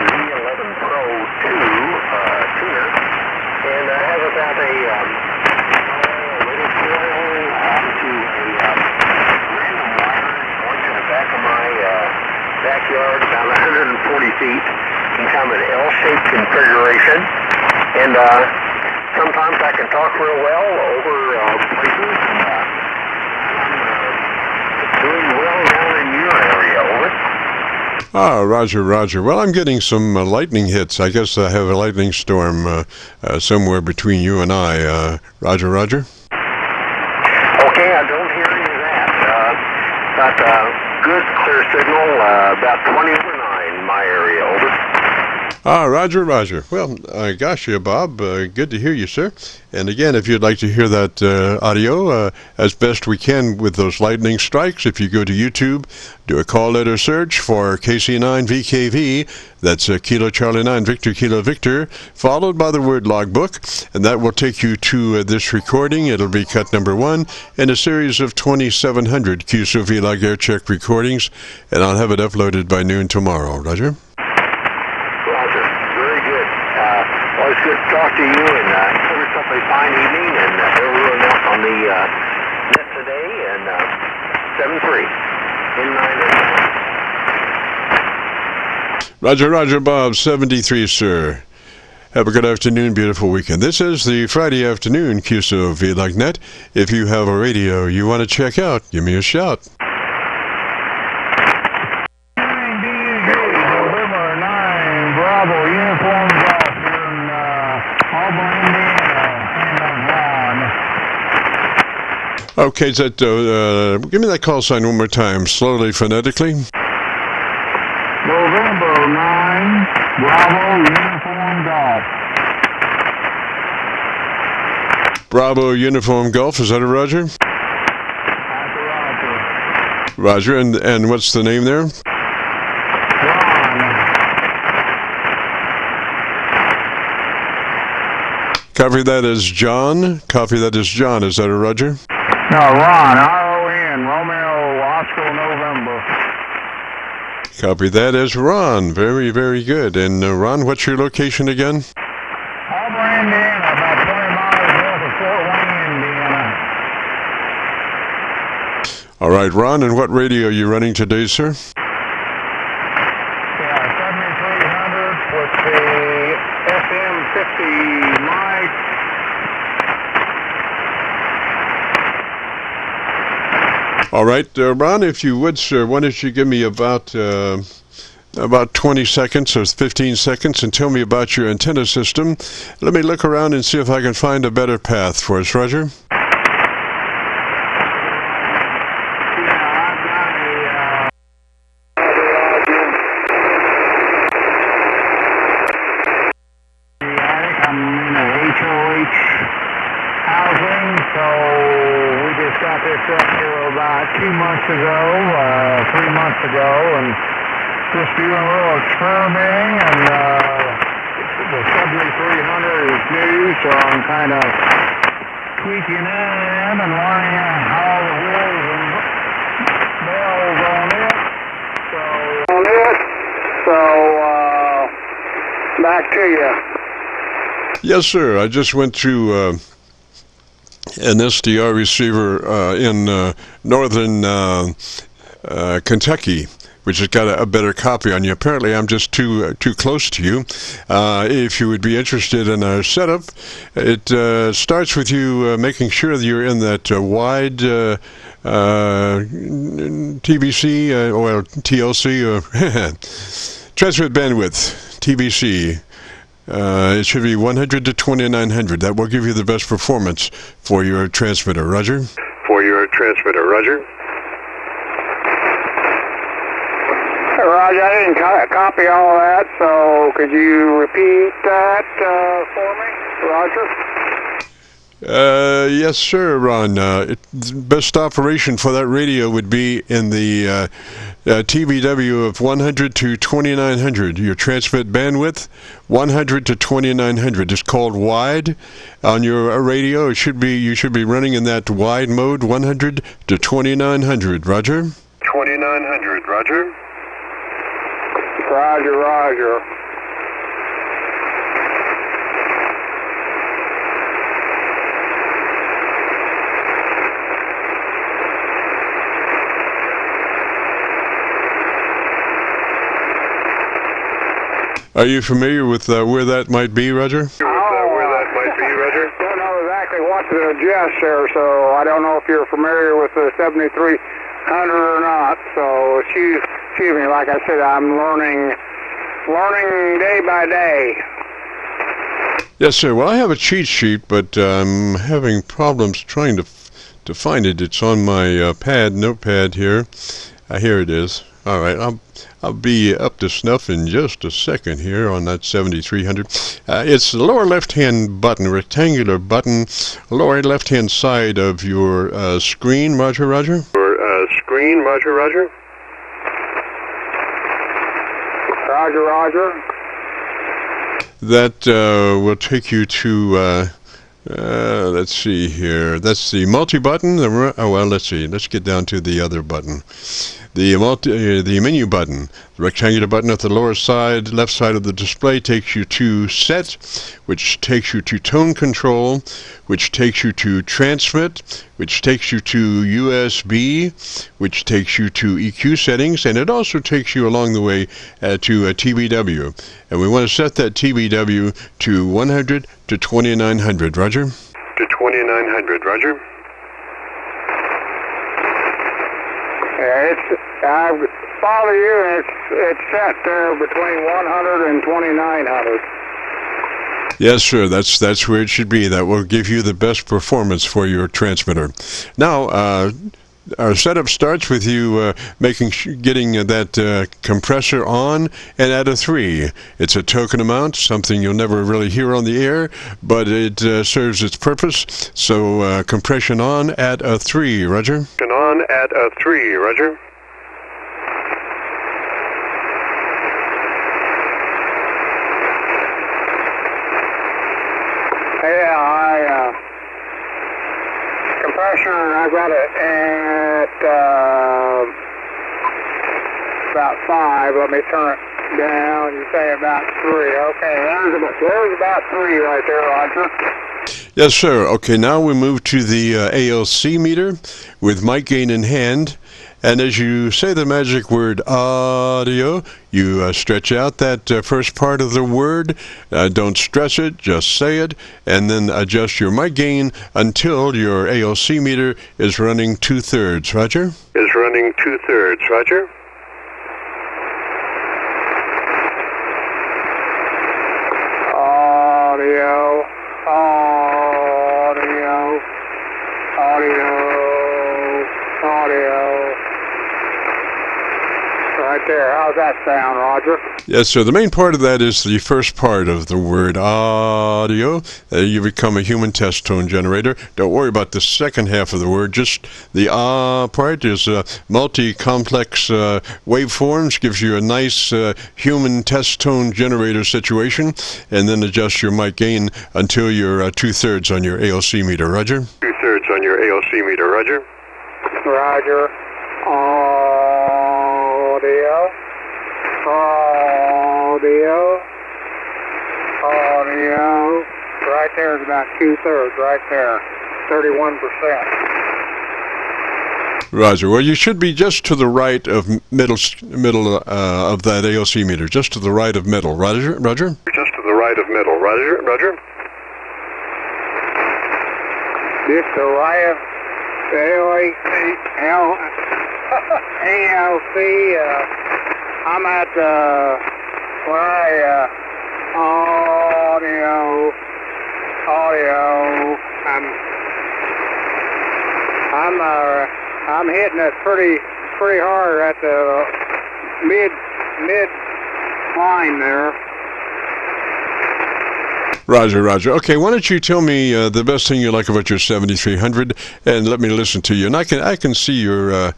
Z11 Pro 2 tuner, and I have about a little coil onto a random wire going to the back of my backyard, about 140 feet, in kind of an L-shaped configuration, and sometimes I can talk real well over places, and doing well down in your area. Over. Ah, Roger, Roger. Well, I'm getting some lightning hits. I guess I have a lightning storm somewhere between you and I. Roger, Roger. Okay, I don't hear any of that. Got good, clear signal, about 20 over 9 in my area. Over. Ah, Roger, Roger. Well, gosh, Bob, good to hear you, sir. And again, if you'd like to hear that audio as best we can with those lightning strikes, if you go to YouTube, do a call letter search for KC9VKV, that's Kilo Charlie 9 Victor Kilo Victor, followed by the word logbook, and that will take you to this recording. It'll be cut number 1 in a series of 2,700 Qso-Vlog Aircheck recordings, and I'll have it uploaded by noon tomorrow. Roger? Well, it's good to talk to you, and have yourself a fine evening, and everyone else on the net today, and 7-3 in 9. Roger, Roger, Bob, 73, sir. Have a good afternoon, beautiful weekend. This is the Friday afternoon Qso-Vlog net. If you have a radio you want to check out, give me a shout. November 9, Bravo, uniform golf here in Auburn, Indiana, and I'm Ron. Okay, give me that call sign one more time, slowly, phonetically. November 9, Bravo, uniform golf. Bravo, uniform golf, is that a Roger? That's a Roger, Roger. and what's the name there? Ron. Copy that as John. Copy that as John, is that a Roger? No, Ron, R-O-N, Romeo, Oscar, November. Copy that as Ron. Very, very good. And Ron, what's your location again? Auburn, Indiana, about 20 miles north of Fort Wayne, Indiana. All right, Ron, and what radio are you running today, sir? Yeah, 7300 with the FM 50 mic. All right, Ron, if you would, sir, why don't you give me about 20 seconds or 15 seconds and tell me about your antenna system. Let me look around and see if I can find a better path for us, Roger. Just doing a little experimenting, and the 7300 is new, so I'm kind of tweaking in and learning how the wheels and bells on it. So back to you. Yes, sir. I just went to an SDR receiver in northern Kentucky, which has got a better copy on you. Apparently, I'm just too close to you. If you would be interested in our setup, it starts with you making sure that you're in that wide TBC or TLC or transmit bandwidth TBC. It should be 100 to 2900. That will give you the best performance for your transmitter. Roger? For your transmitter, Roger. Roger, I didn't copy all that, so could you repeat that for me, Roger? Yes, sir, Ron. The best operation for that radio would be in the TBW of 100 to 2900. Your transmit bandwidth, 100 to 2900. It's called wide on your radio. You should be running in that wide mode, 100 to 2900. Roger? 2900, Roger. Roger, Roger. Are you familiar with where that might be, Roger? Where that might be, Roger? I don't know exactly what to adjust there, so I don't know if you're familiar with the 7300 or not. So excuse me, like I said, I'm learning day by day. Yes, sir. Well, I have a cheat sheet, but I'm having problems trying to find it. It's on my notepad here. Here it is. All right, I'll be up to snuff in just a second here on that 7300. It's the lower left-hand button, rectangular button, lower left-hand side of your screen. Roger, Roger. Your screen, Roger, Roger. Roger, Roger. That will take you to. Let's see here. That's the multi-button. Well, let's see. Let's get down to the other button. The menu button, the rectangular button at the lower side, left side of the display, takes you to set, which takes you to tone control, which takes you to transmit, which takes you to USB, which takes you to EQ settings, and it also takes you along the way to a TBW. And we want to set that TBW to 100 to 2900. Roger? To 2900, Roger. I follow you, and it's set there between 100 and 2900. Yes, sir. That's where it should be. That will give you the best performance for your transmitter. Now, our setup starts with you getting that compressor on and at a 3. It's a token amount, something you'll never really hear on the air, but it serves its purpose. So compression on at a 3, Roger. On at a 3, Roger. Yeah, compression, I've got it at about 5. Let me turn it down. You say about 3. Okay, there's about 3 right there, Roger. Yes, sir. Okay, now we move to the ALC meter with mic gain in hand. And as you say the magic word audio, you stretch out that first part of the word. Don't stress it, just say it, and then adjust your mic gain until your ALC meter is running 2/3. Roger? Is running 2/3, Roger. Audio. Right there. How's that that sound, Roger? Yes, sir. The main part of that is the first part of the word audio. You become a human test tone generator. Don't worry about the second half of the word. Just the part is multi-complex waveforms, gives you a nice human test tone generator situation, and then adjust your mic gain until you're 2/3 on your ALC meter. Roger? 2/3 on your ALC meter. Roger? Roger. Audio. Right there is about 2/3, right there. 31%. Roger. Well, you should be just to the right of middle of that ALC meter, just to the right of middle. Roger? Roger? Just to the right of middle. Roger? Roger? Just to the right of ALC. I'm at audio. I'm hitting it pretty hard at the mid line there. Roger, Roger. Okay, why don't you tell me the best thing you like about your 7300, and let me listen to you. And I can see your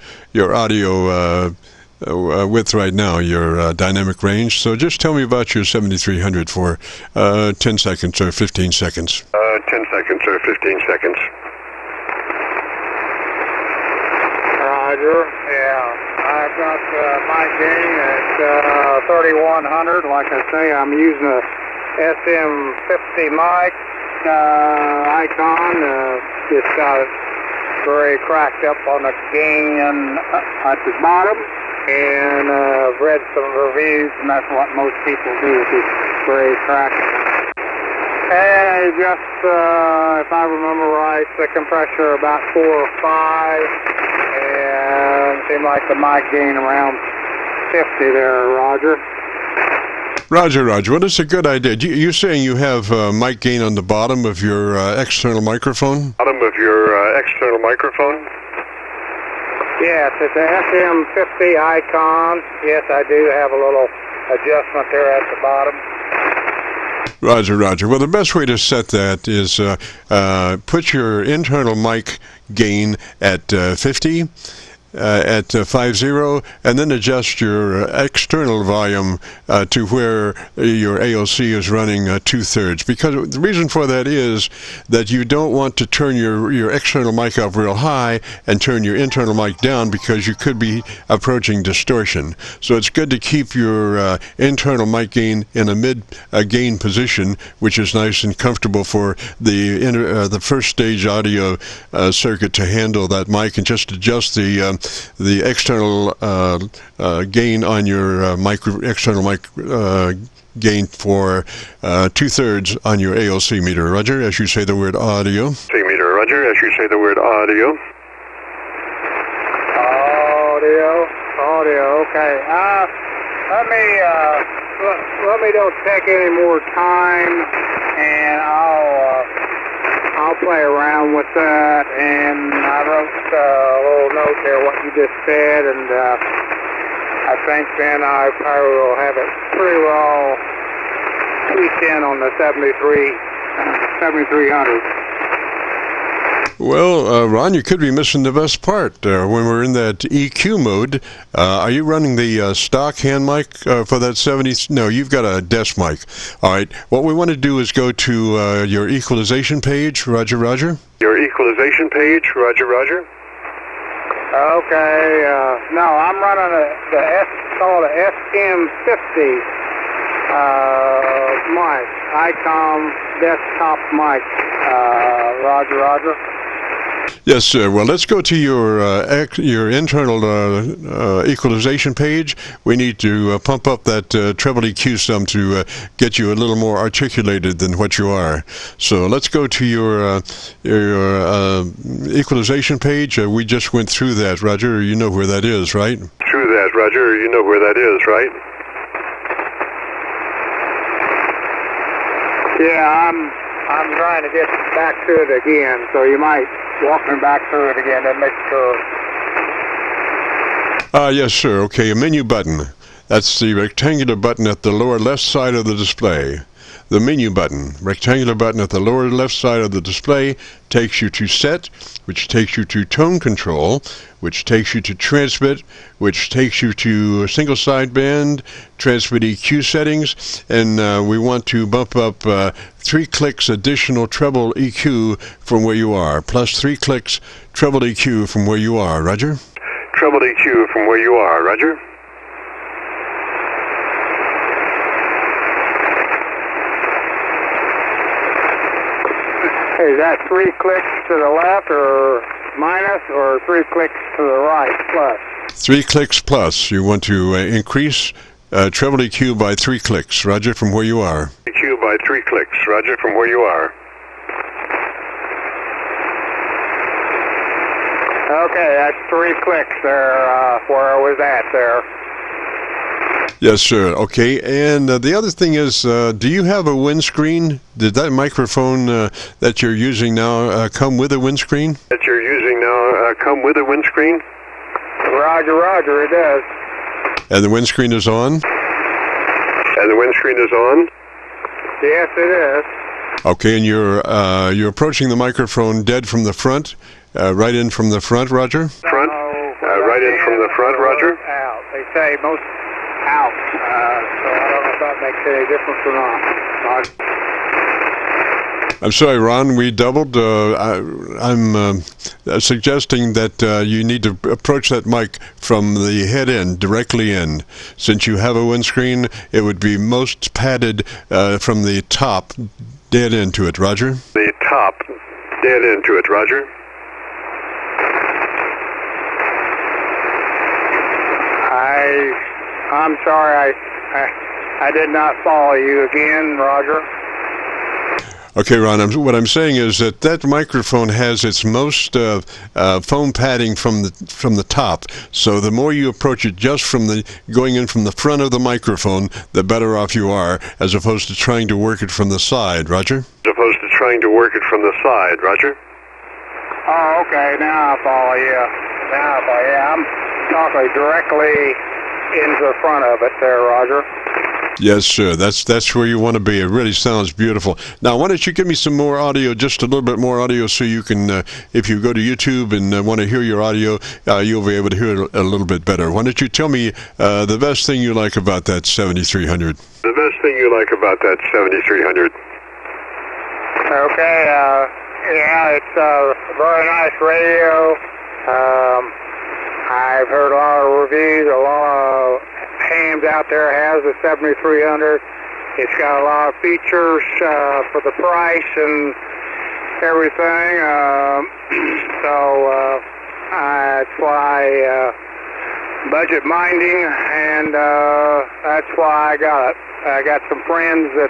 audio width right now, your dynamic range. So just tell me about your 7300 for 10 seconds or 15 seconds. 10 seconds or 15 seconds. Roger. Yeah, I've got my gain at 3100. Like I say, I'm using a SM50 mic icon. Just got it very cracked up on the gain at the bottom, and I've read some reviews, and that's what most people do, is very cracked. And just, if I remember right, the compressor about 4 or 5, and it seemed like the mic gain around 50 there, Roger. Roger, Roger. Well, that's a good idea. You're saying you have mic gain on the bottom of your external microphone? Bottom of your external microphone? Yes, it's an SM50 icon. Yes, I do have a little adjustment there at the bottom. Roger, Roger. Well, the best way to set that is put your internal mic gain at 50. At 50, and then adjust your external volume to where your ALC is running 2/3. Because the reason for that is that you don't want to turn your external mic up real high and turn your internal mic down, because you could be approaching distortion. So it's good to keep your internal mic gain in a mid gain position, which is nice and comfortable for the first stage audio circuit to handle that mic, and just adjust the external gain on your external mic gain for 2/3 on your ALC meter. Roger, as you say the word audio. C meter, Roger, as you say the word audio. Audio, okay. Let me don't take any more time, and I'll play around with that, and I wrote a little note there what you just said, and I think then I probably will have it pretty well tweaked in on the 7300. Well, Ron, you could be missing the best part. When we're in that EQ mode, are you running the stock hand mic for that 70? No, you've got a desk mic. All right. What we want to do is go to your equalization page. Roger, Roger. Your equalization page. Roger, Roger. Okay. No, I'm running called a SM50 mic, ICOM desktop mic. Roger, Roger. Yes, sir. Well, let's go to your internal equalization page. We need to pump up that treble EQ some to get you a little more articulated than what you are. So let's go to your equalization page. We just went through that, Roger. You know where that is, right? Through that, Roger. You know where that is, right? Yeah, I'm trying to get back to it again, so you might walk me back through it again and make sure. Yes, sir. Okay, a menu button. That's the rectangular button at the lower left side of the display. The menu button, rectangular button at the lower left side of the display, takes you to Set, which takes you to Tone Control, which takes you to Transmit, which takes you to Single Sideband, Transmit EQ settings, and we want to bump up 3 clicks additional treble EQ from where you are, plus 3 clicks treble EQ from where you are. Roger? Treble EQ from where you are. Roger. Is that 3 clicks to the left or minus, or 3 clicks to the right plus? 3 clicks plus. You want to increase treble EQ by 3 clicks. Roger, from where you are. EQ by 3 clicks. Roger, from where you are. Okay, that's 3 clicks there, where I was at there. Yes, sir. Okay, and the other thing is, do you have a windscreen? Did that microphone that you're using now come with a windscreen? That you're using now come with a windscreen? Roger, roger, it does. And the windscreen is on? And the windscreen is on? Yes, it is. Okay, and you're approaching the microphone dead from the front, right in from the front, Roger? Front? Right in from the front, Roger? Out. They say most out. So I don't know if that makes any difference or not. I'm sorry, Ron, we doubled. I'm suggesting that you need to approach that mic from the head end, directly in. Since you have a windscreen, it would be most padded from the top dead into it. Roger? The top dead into it. Roger? I'm sorry, I did not follow you again, Roger. Okay, Ron, what I'm saying is that microphone has its most foam padding from the top. So the more you approach it just from going in from the front of the microphone, the better off you are, as opposed to trying to work it from the side. Roger? As opposed to trying to work it from the side. Roger? Oh, okay, now I follow you. Now I follow you. I'm talking directly into the front of it there, Roger. Yes, sir. That's where you want to be. It really sounds beautiful. Now, why don't you give me some more audio, just a little bit more audio, so you can, if you go to YouTube and want to hear your audio, you'll be able to hear it a little bit better. Why don't you tell me the best thing you like about that 7300? The best thing you like about that 7300? Okay, yeah, it's a very nice radio. I've heard a lot of reviews, a lot of hams out there has the 7300. It's got a lot of features for the price and everything. So that's why budget minding, and that's why I got it. I got some friends that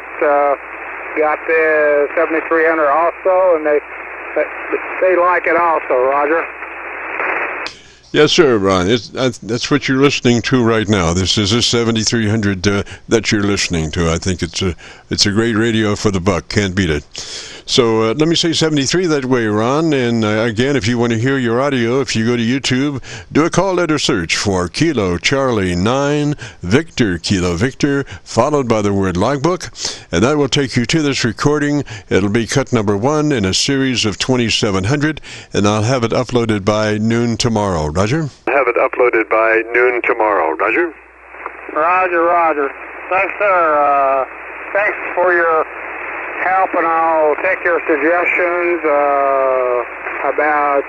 got the 7300 also, and they like it also, Roger. Yes, sir, Ron. That's what you're listening to right now. This is a 7300 that you're listening to. I think it's a great radio for the buck. Can't beat it. So let me say 73 that way, Ron. And again, if you want to hear your audio, if you go to YouTube, do a call letter search for Kilo Charlie 9 Victor Kilo Victor, followed by the word logbook, and that will take you to this recording. It'll be cut number 1 in a series of 2700, and I'll have it uploaded by noon tomorrow. Roger? Have it uploaded by noon tomorrow. Roger? Roger, Roger. Thanks, sir. Thanks for your help, and I'll take your suggestions about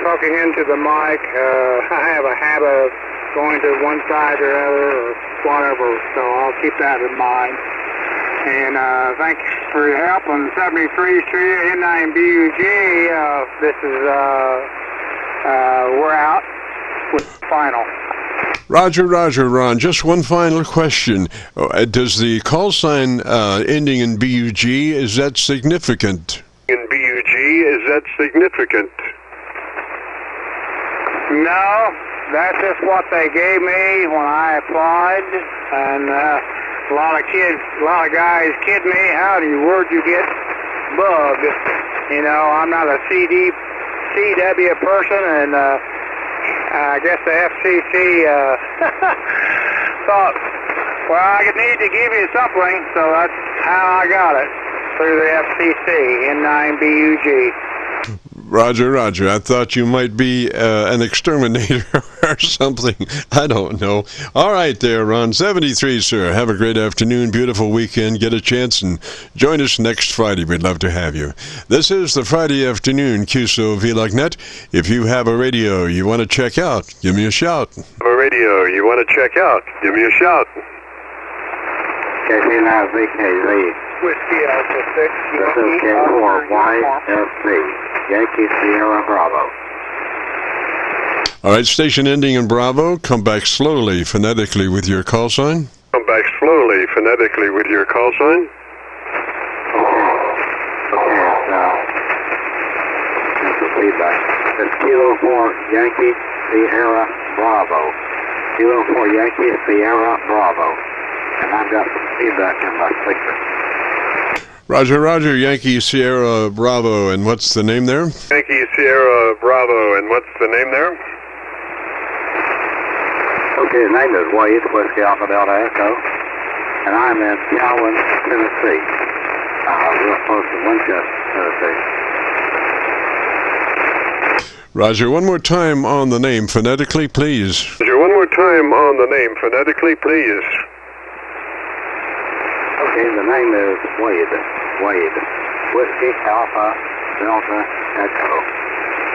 talking into the mic. I have a habit of going to one side or the other or whatever, so I'll keep that in mind. And thanks for your help on 73 Street, N9BUG. This is... we're out with final. Roger, Ron. Just one final question. Does the call sign ending in BUG, is that significant? In BUG, is that significant? No, that's just what they gave me when I applied. And a lot of guys kid me, where'd you get bugged? You know, I'm not a CW person, and I guess the FCC thought, well, I need to give you something, so that's how I got it, through the FCC, N9BUG. Roger, Roger. I thought you might be an exterminator or something. I don't know. All right there, Ron. 73, sir. Have a great afternoon, beautiful weekend. Get a chance and join us next Friday. We'd love to have you. This is the Friday afternoon Qso-Vlog net. If you have a radio you want to check out, give me a shout. A radio you want to check out, give me a shout. KC9VKV. Whiskey Alpha 6. This is K4YFC. Yankee Sierra Bravo. All right, station ending in Bravo. Come back slowly, phonetically with your call sign. Come back slowly, phonetically with your call sign. That's the feedback. It's Kilo 4 Yankee Sierra Bravo. Kilo 4 Yankee Sierra Bravo. And I've got some feedback in my speaker. Roger, Roger, Yankee Sierra Bravo, and what's the name there? Yankee Sierra Bravo, and what's the name there? Okay, his name is Wade, Whiskey Alpha Delta Echo, and I'm in Cowan, Tennessee. Real close to Winchester, Tennessee. Roger, one more time on the name, phonetically, please. Roger, one more time on the name, phonetically, please. Okay, the name is Wade. Wade. Whiskey Alpha Delta Echo.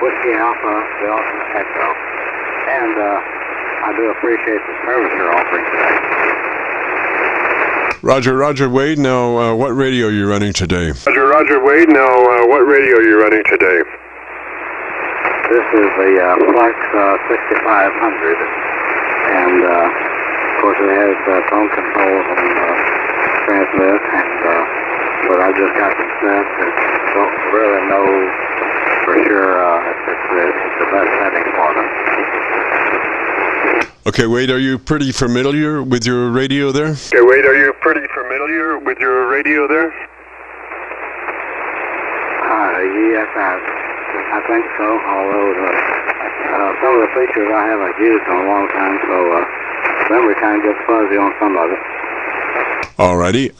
Whiskey Alpha Delta Echo. And I do appreciate the service you're offering today. Roger, Roger, Wade. Now, what radio are you running today? Roger, Roger, Wade. Now, what radio are you running today? This is the Flex 6500. And, of course, it has phone controls and transmit, and but I just got them set and don't really know for sure if it's the best setting for them. Okay, Wade, are you pretty familiar with your radio there? Okay, Wade, are you pretty familiar with your radio there? Yes, I think so, although some of the features I haven't used in a long time, so memory kind of gets fuzzy on some of it. Alrighty.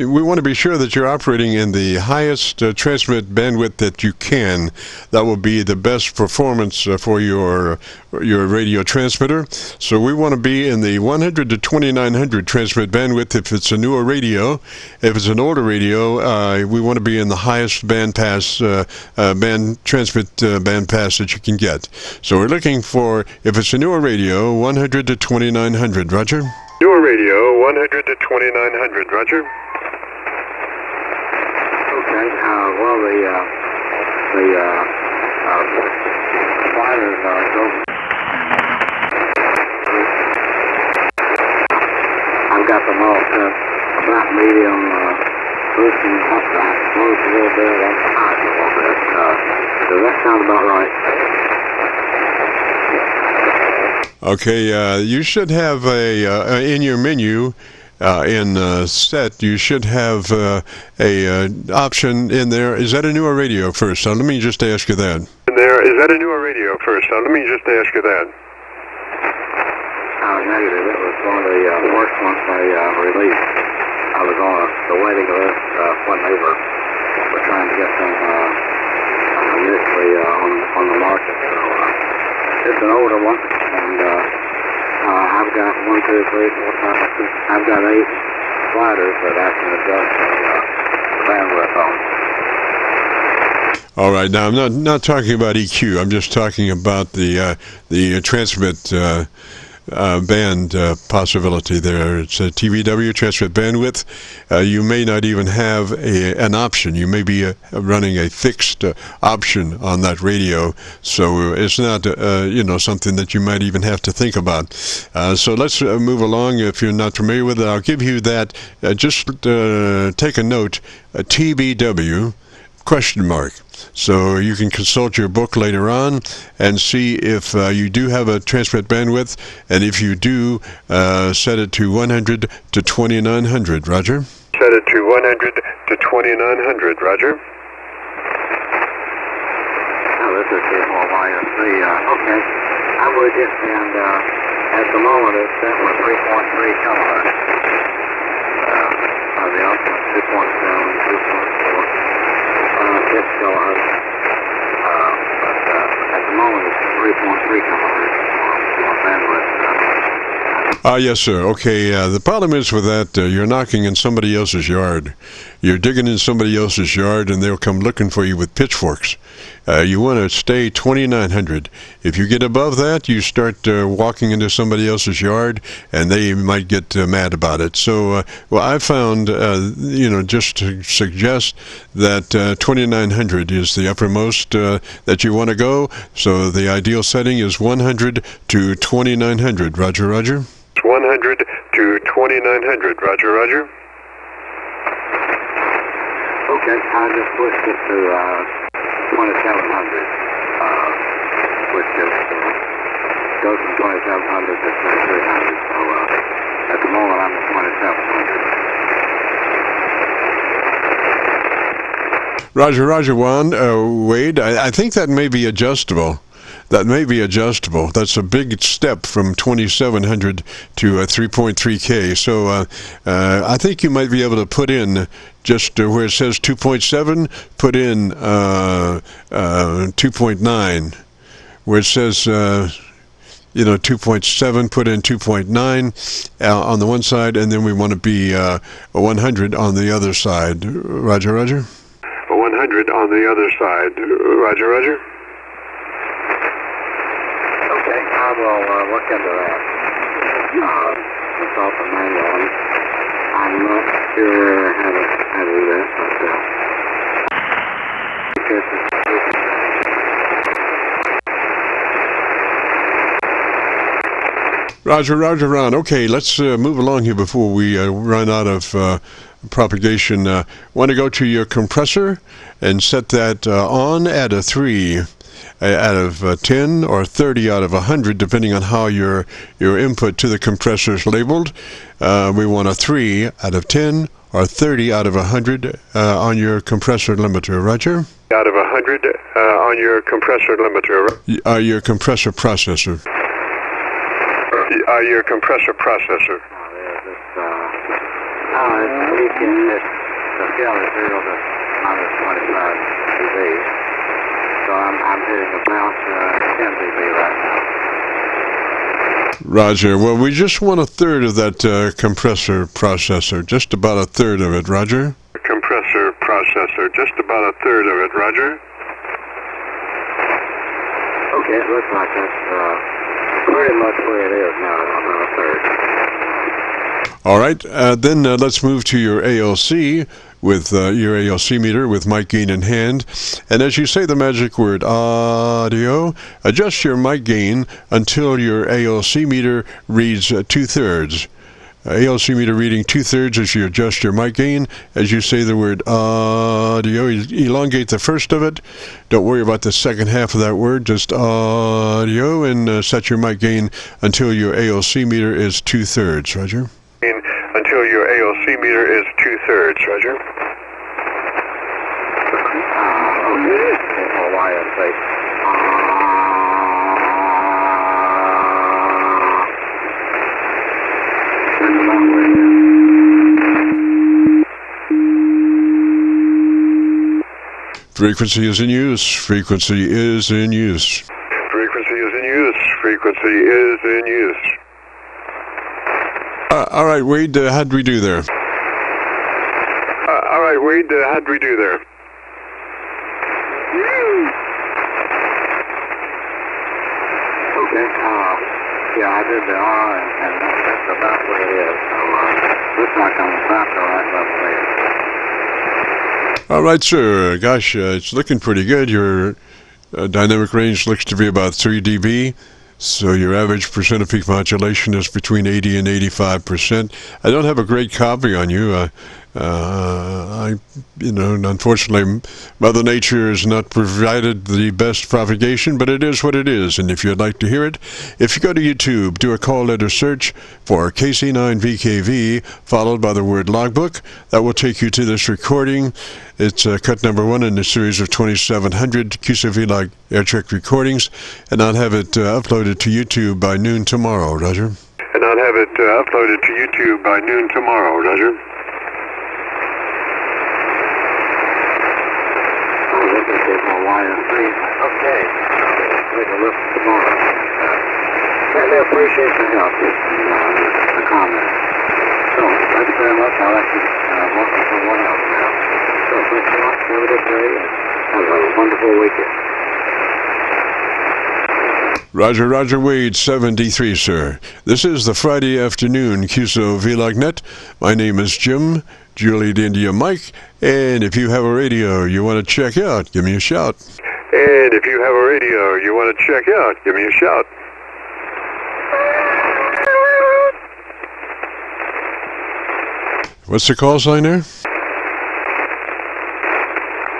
We want to be sure that you're operating in the highest transmit bandwidth that you can. That will be the best performance for your radio transmitter. So we want to be in the 100 to 2900 transmit bandwidth if it's a newer radio. If it's an older radio, we want to be in the highest band pass, transmit band pass that you can get. So we're looking for, if it's a newer radio, 100 to 2900. Roger? Newer radio, 100 to 2900, Roger. Okay, well, the sliders go. I've got them all set about medium, boosting up that, close a little bit, up high a little bit. Does that sound about right? Okay, you should have in your menu, in set, you should have a option in there. Is that a newer radio first? Let me just ask you that. In there, is that a newer radio first? Let me just ask you that. Negative. It was one of the worst ones they released. I was on the waiting list when they were trying to get them initially on the market. So it's an older one. And I've got 1, 2, 3, 4, 5, 6. I've got 8 sliders that I can adjust the bandwidth on. All right. Now I'm not talking about EQ. I'm just talking about the transmit band possibility there. It's a TVW, transmit bandwidth. You may not even have an option. You may be running a fixed option on that radio, so it's not something that you might even have to think about. So let's move along. If you're not familiar with it, I'll give you that. Just take a note, TBW ? So you can consult your book later on and see if you do have a transmit bandwidth, and if you do, set it to 100 to 2900. Roger? Set it to 100 to 2900. Roger? Oh, this is K4YFC. Okay, I'm with you, and At the moment, it's set with 3.3 kilohertz. The output 2.7, 2.4, 6 kilohertz. But at the moment, it's 3.3 kilohertz for bandwidth. Yes, sir. Okay, the problem is with that, you're knocking in somebody else's yard. You're digging in somebody else's yard, and they'll come looking for you with pitchforks. You want to stay 2900. If you get above that, you start walking into somebody else's yard, and they might get mad about it. So, well, I found, just to suggest that 2900 is the uppermost that you want to go. So the ideal setting is 100 to 2900. Roger, roger. 100 to 2900. Roger, roger. Okay, I just pushed it to 2700, which is, goes from 2700 to 2300, so at the moment I'm at 2700. Roger, roger, Juan. Wade, I think that may be adjustable. That may be adjustable. That's a big step from 2700 to 3.3K. So I think you might be able to put in just where it says 2.7, put in 2.9. Where it says 2.7, put in 2.9 on the one side, and then we want to be 100 on the other side. Roger, roger. 100 on the other side. Roger, roger. Okay, I will look into that. Consult the manual. I'm not sure how to do that, but Roger, roger, Ron. Okay, let's move along here before we run out of propagation. Want to go to your compressor and set that on at a 3 out of 10 or 30 out of 100, depending on how your input to the compressor is labeled. We want a 3 out of 10 or 30 out of 100 on your compressor limiter. Roger? Out of 100 on your compressor limiter. Your compressor processor. Your compressor processor. The scale is 0 to minus 25 dB. So I'm hitting about 10 dB right now. Roger. Well, we just want a third of that compressor processor. Just about a third of it. Roger? Compressor processor. Just about a third of it. Roger? Okay, it looks like that's pretty much where it is now. About a third. All right, then let's move to your ALC with your ALC meter with mic gain in hand. And as you say the magic word audio, adjust your mic gain until your ALC meter reads 2/3. ALC meter reading 2/3 as you adjust your mic gain. As you say the word audio, elongate the first of it. Don't worry about the second half of that word, just audio, and set your mic gain until your ALC meter is 2/3. Roger? Until your ALC meter is 2/3, Roger. Frequency is in use. Frequency is in use. Frequency is in use. Frequency is in use. All right, Wade, how'd we do there? All right, Wade, how'd we do there? Okay, yeah, I did the R, and that's about what it is. So, looks like I'm about the right level there. All right, sir. Gosh, it's looking pretty good. Your dynamic range looks to be about 3 dB. So your average percent of peak modulation is between 80 and 85%. I don't have a great copy on you. Unfortunately, Mother Nature has not provided the best propagation, but it is what it is. And if you'd like to hear it, if you go to YouTube, do a call letter search for KC9VKV, followed by the word logbook. That will take you to this recording. It's cut number 1 in the series of 2700 Qso-Vlog Aircheck recordings, and I'll have it uploaded to YouTube by noon tomorrow, Roger. And I'll have it uploaded to YouTube by noon tomorrow, Roger. Okay. Take a look tomorrow. Certainly appreciate the help and the comment. So, thank you very much. I'll actually walk up someone else now. So, thanks so much. Have a good day and have a wonderful weekend. Roger Wade, 73, sir. This is the Friday afternoon Qso-Vlog Net. My name is Jim, Juliet India Mike, and if you have a radio you want to check out, give me a shout. And if you have a radio you want to check out, give me a shout. What's the call sign there?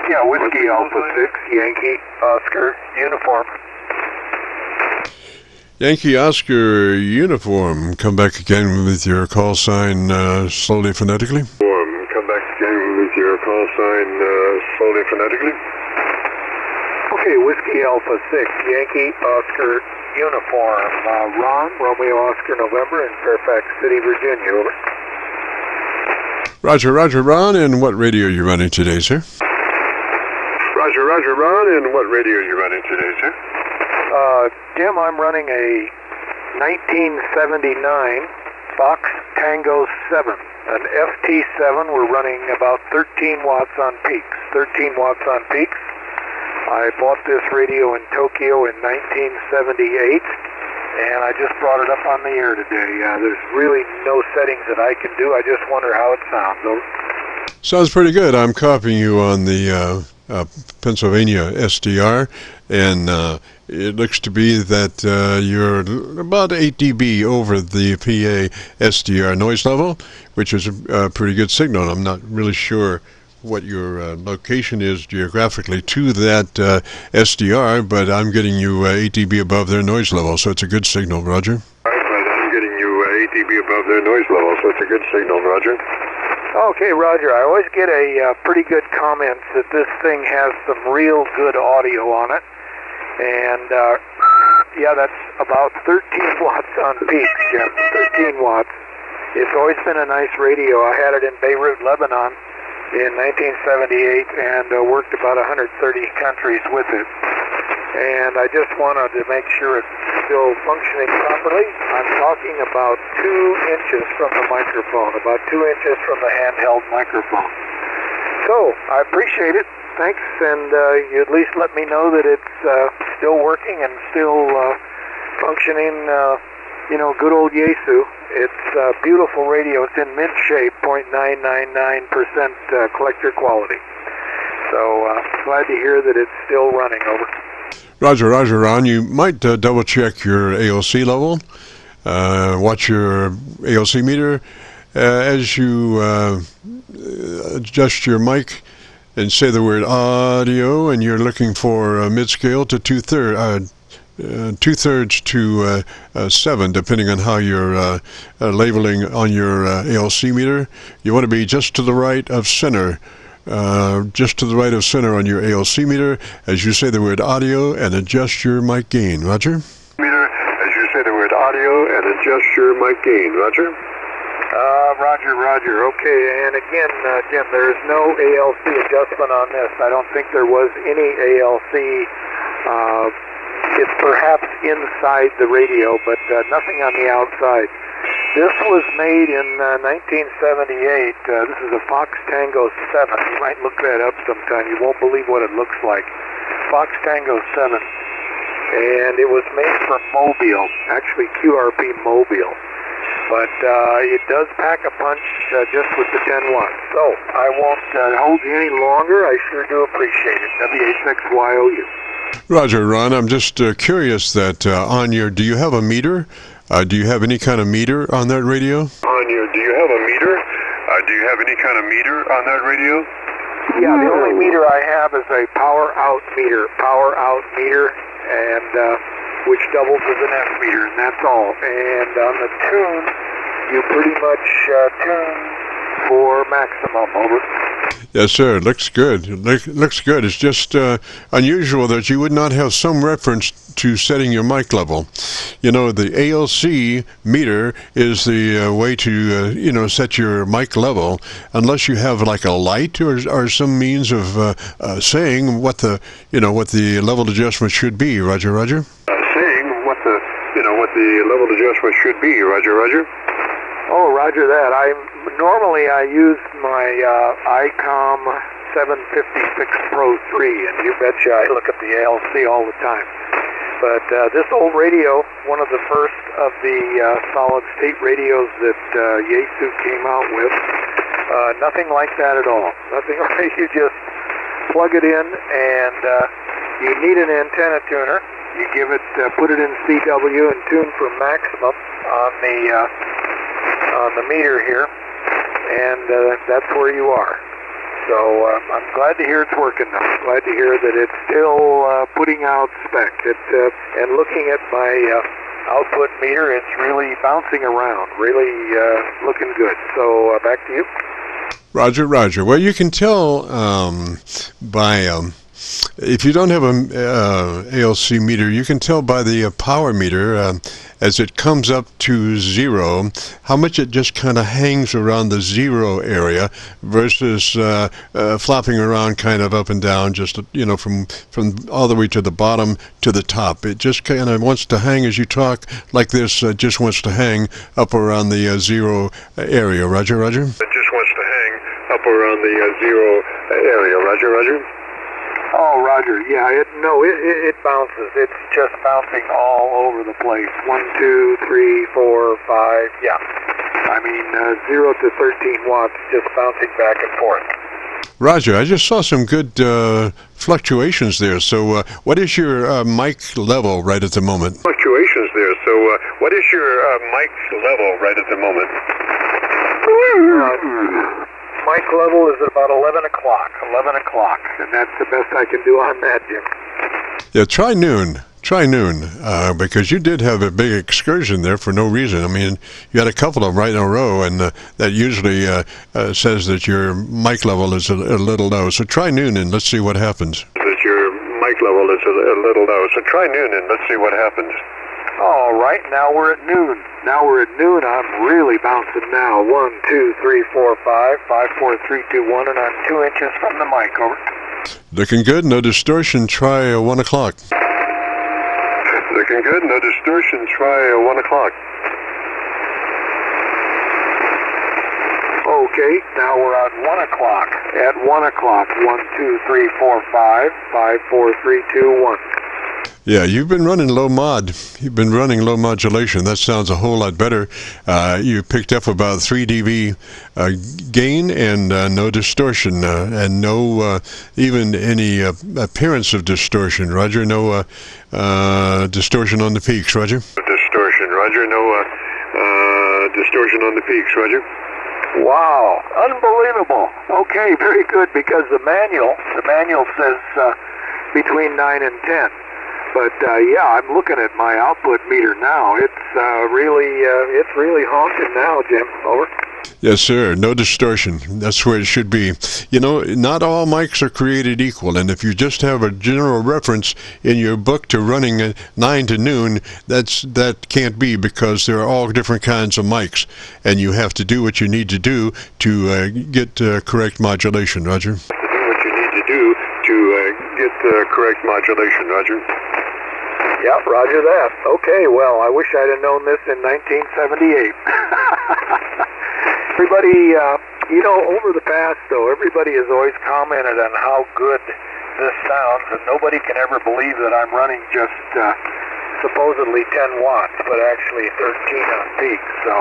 Yeah, Whiskey Alpha 6, Yankee, Oscar, uniform. Yankee Oscar uniform. Come back again with your call sign slowly phonetically. Come back again with your call sign slowly phonetically. Okay, Whiskey Alpha 6, Yankee, Oscar, uniform. Ron, Romeo, Oscar, November in Fairfax City, Virginia, over. Roger, Ron, and what radio are you running today, sir? Roger, Ron, and what radio are you running today, sir? Jim, I'm running a 1979 Fox Tango 7. An FT7, we're running about 13 watts on peaks. 13 watts on peaks. I bought this radio in Tokyo in 1978, and I just brought it up on the air today. There's really no settings that I can do. I just wonder how it sounds. Over. Sounds pretty good. I'm copying you on the Pennsylvania SDR, and it looks to be that you're about 8 dB over the PA SDR noise level, which is a pretty good signal. I'm not really sure what your location is geographically to that SDR, but I'm getting you 8 dB above their noise level, so it's a good signal, Roger. But I'm getting you 8 dB above their noise level, so it's a good signal, Roger. Okay, Roger. I always get a pretty good comment that this thing has some real good audio on it. And, yeah, that's about 13 watts on peak, Jim. 13 watts. It's always been a nice radio. I had it in Beirut, Lebanon in 1978 and worked about 130 countries with it. And I just wanted to make sure it's still functioning properly. I'm talking about 2 inches from the microphone, about 2 inches from the handheld microphone. So, I appreciate it. Thanks, and you at least let me know that it's still working and still functioning, good old Yaesu. It's a beautiful radio. It's in mint shape, 0.999% collector quality. So, glad to hear that it's still running, over. Roger, Ron. You might double check your ALC level. Watch your ALC meter as you adjust your mic and say the word audio, and you're looking for mid-scale to two-thirds to 7, depending on how you're labeling on your ALC meter. You want to be just to the right of center. Just to the right of center on your ALC meter as you say the word audio and adjust your mic gain. Roger? Meter, as you say the word audio and adjust your mic gain. Roger? Roger. Okay, and again, Jim, there's no ALC adjustment on this. I don't think there was any ALC. It's perhaps inside the radio, but nothing on the outside. This was made in 1978. This is a Fox Tango 7. You might look that up sometime. You won't believe what it looks like. Fox Tango 7. And it was made for Mobile, actually QRP Mobile. But it does pack a punch just with the 10 watts. So I won't hold you any longer. I sure do appreciate it. W86YOU. Roger, Ron. I'm just curious that on your, do you have a meter? Do you have any kind of meter on that radio? Do you have a meter? Do you have any kind of meter on that radio? Yeah, the only meter I have is a power out meter, and which doubles as an F meter, and that's all. And on the tune, you pretty much tune for maximum. Over. Yes, sir. It looks good. Looks good. It's just unusual that you would not have some reference to setting your mic level. You know, the ALC meter is the way to, set your mic level, unless you have like a light or some means of saying what the level adjustment should be. Roger, Roger. Saying what the level adjustment should be. Roger, Roger. Oh, roger that. Normally I use my ICOM 756 Pro 3, and you betcha I look at the ALC all the time. But this old radio, one of the first of the solid-state radios that Yaesu came out with, nothing like that at all. Nothing like you just plug it in, and you need an antenna tuner. You give it, put it in CW and tune for maximum on the meter here, and that's where you are. So I'm glad to hear it's working now. Glad to hear that it's still putting out spec. And looking at my output meter, it's really bouncing around, really looking good. So back to you. Roger, Roger. Well, you can tell by if you don't have a ALC meter, you can tell by the power meter as it comes up to 0 how much it just kind of hangs around the 0 area versus flopping around kind of up and down, just from all the way to the bottom to the top. It just kind of wants to hang as you talk like this. Just wants to hang up around the 0 area. Roger, Roger. It just wants to hang up around the 0 area. Roger, Roger. Oh, Roger. Yeah, it bounces. It's just bouncing all over the place. 1, 2, 3, 4, 5. Yeah. I mean, 0 to 13 watts, just bouncing back and forth. Roger, I just saw some good fluctuations there. So what is your mic level right at the moment? Fluctuations there. So what is your mic level right at the moment? Mic level is at about 11 o'clock. 11 o'clock. And that's the best I can do on that, Jim. Yeah, try noon. Try noon, because you did have a big excursion there for no reason. I mean, you had a couple of them right in a row, and that usually says that your mic level is a little low. So try noon, and let's see what happens. That your mic level is a little low. So try noon, and let's see what happens. All right, now we're at noon. I'm really bouncing now. 1, 2, 3, 4, 5, 5, 4, 3, 2, 1, and I'm 2 inches from the mic. Over. Looking good. No distortion. Try 1 o'clock. Looking good. No distortion. Try 1 o'clock. Okay, now we're at 1 o'clock. At 1 o'clock. 1, 2, 3, 4, 5, 5, 4, 3, 2, 1. Yeah, you've been running low mod. You've been running low modulation. That sounds a whole lot better. You picked up about 3 dB gain and no distortion and no even any appearance of distortion. Roger, no distortion on the peaks. Roger. Distortion. Roger. No distortion on the peaks. Roger. Wow, unbelievable. Okay, very good, because the manual says between 9 and 10. But yeah, I'm looking at my output meter now. It's really honking now, Jim. Over. Yes, sir. No distortion. That's where it should be. You know, not all mics are created equal, and if you just have a general reference in your book to running 9 to noon, that can't be, because there are all different kinds of mics, and you have to do what you need to do to get correct modulation. Roger. Do what you need to do to get correct modulation. Roger. Yeah, roger that. Okay, well, I wish I'd have known this in 1978. Everybody, over the past, though, everybody has always commented on how good this sounds, and nobody can ever believe that I'm running just supposedly 10 watts, but actually 13 on peak. So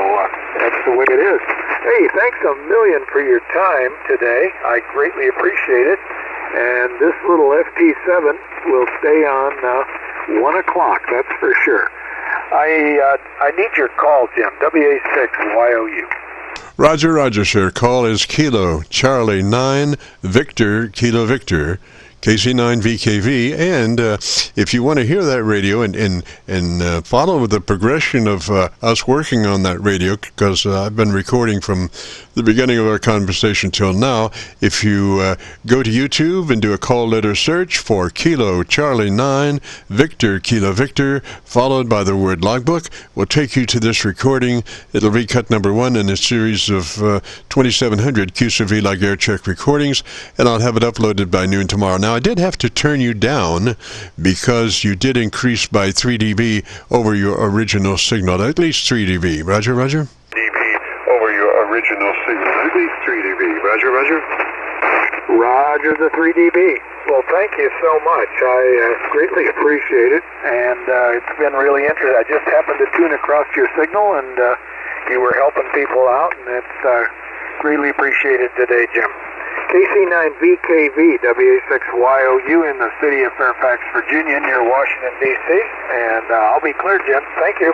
that's the way it is. Hey, thanks a million for your time today. I greatly appreciate it. And this little FT7 will stay on 1 o'clock, that's for sure. I need your call, Jim. WA6YOU. Roger, Roger, sir. Call is Kilo Charlie 9 Victor Kilo Victor. KC9VKV, and if you want to hear that radio and follow the progression of us working on that radio, because I've been recording from the beginning of our conversation till now, if you go to YouTube and do a call letter search for Kilo Charlie 9 Victor Kilo Victor, followed by the word logbook, will take you to this recording. It'll be cut number 1 in a series of 2,700 Qso-Vlog Aircheck recordings, and I'll have it uploaded by noon tomorrow. Now, I did have to turn you down because you did increase by 3 dB over your original signal, at least 3 dB. Roger, Roger? dB over your original signal, at least 3 dB. Roger, Roger? Roger the 3 dB. Well, thank you so much. I greatly appreciate it, and it's been really interesting. I just happened to tune across your signal, and you were helping people out, and it's greatly appreciated today, Jim. KC9VKV, WA6YOU in the city of Fairfax, Virginia, near Washington, D.C., and I'll be clear, Jim. Thank you.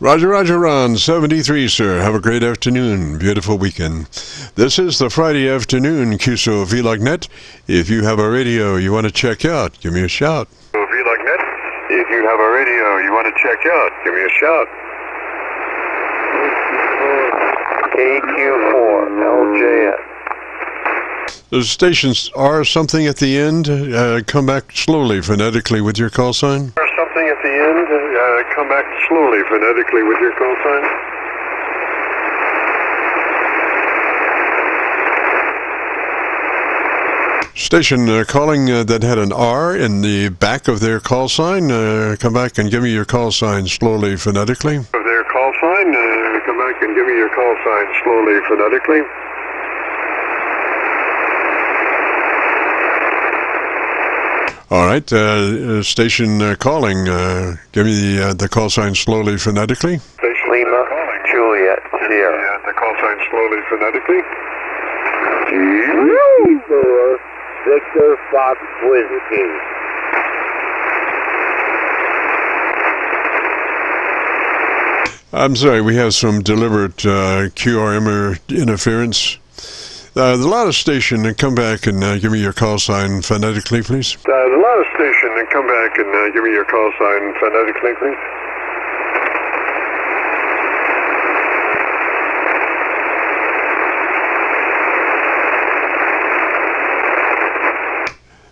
Roger, Roger, Ron, 73, sir. Have a great afternoon. Beautiful weekend. This is the Friday afternoon Qso-Vlog Net. If you have a radio you want to check out, give me a shout. Qso-Vlog Net. If you have a radio you want to check out, give me a shout. KQ4LJS. The stations are something at the end. Come back slowly, phonetically, with your call sign. Or something at the end. Come back slowly, phonetically, with your call sign. Station calling that had an R in the back of their call sign. Come back and give me your call sign slowly, phonetically. Of their call sign. Come back and give me your call sign slowly, phonetically. All right, station calling. Give me the call sign slowly, phonetically. Station Lima, calling. Juliet, Sierra. The call sign slowly, phonetically. Victor Fox Whiskey. I'm sorry, we have some deliberate QRM interference. The Lotta station, come back and give me your call sign phonetically, please. The Lotta station, and come back and give me your call sign phonetically, please.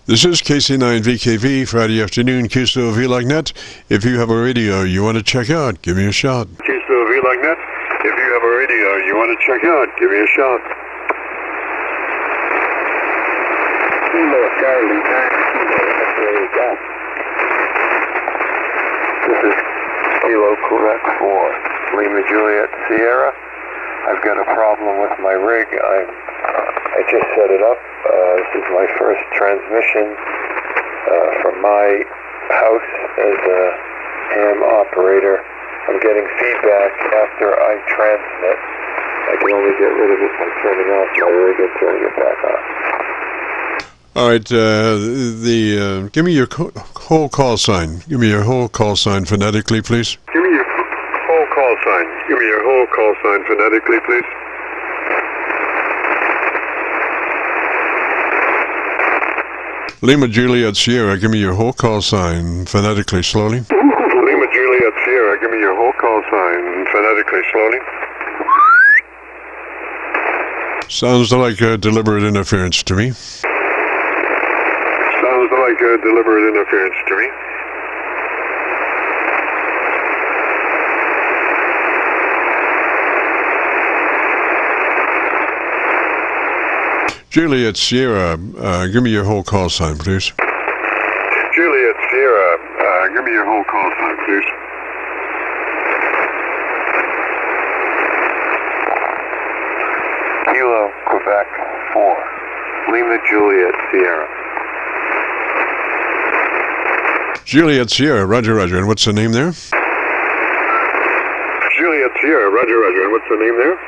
This is KC9VKV, Friday afternoon, Qso-Vlog Net. If you have a radio you want to check out, give me a shout. Qso-Vlog Net. If you have a radio you want to check out, give me a shout. Charlie 9 Kilo, that's where you go. This is Kilo Quebec 4, Lima Juliet Sierra. I've got a problem with my rig. I just set it up. This is my first transmission from my house as a ham operator. I'm getting feedback after I transmit. I can only get rid of it by turning off my rig and turning it back on. All right, give me your whole call sign. Give me your whole call sign phonetically, please. Give me your whole call sign. Give me your whole call sign phonetically, please. Lima Juliet Sierra, give me your whole call sign phonetically, slowly. Lima Juliet Sierra, give me your whole call sign phonetically, slowly. Sounds like deliberate interference to me. Sounds like deliberate interference to me. Juliet Sierra, give me your whole call sign, please. Juliet Sierra, give me your whole call sign, please. Kilo Quebec 4, Lima Juliet Sierra. Juliet Sierra, Roger, Roger. And what's the name there? Juliet Sierra, Roger, Roger. And what's the name there?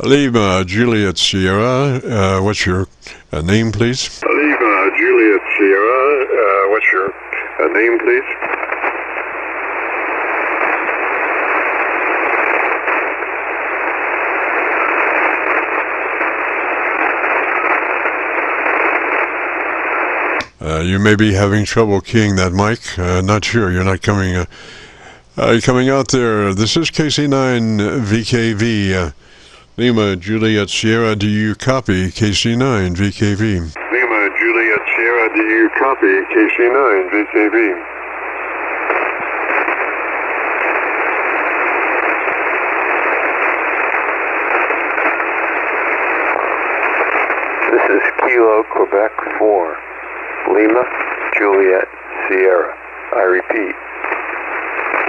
Lima Juliet Sierra, what's your Name, please. Lima, Juliet, Sierra. What's your name, please? You may be having trouble keying that mic. Not sure. You're not coming out there. This is KC9VKV. Lima, Juliet, Sierra, do you copy KC9VKV? Lima, Juliet, Sierra, do you copy KC9VKV? This is Kilo, Quebec 4. Lima, Juliet, Sierra. I repeat,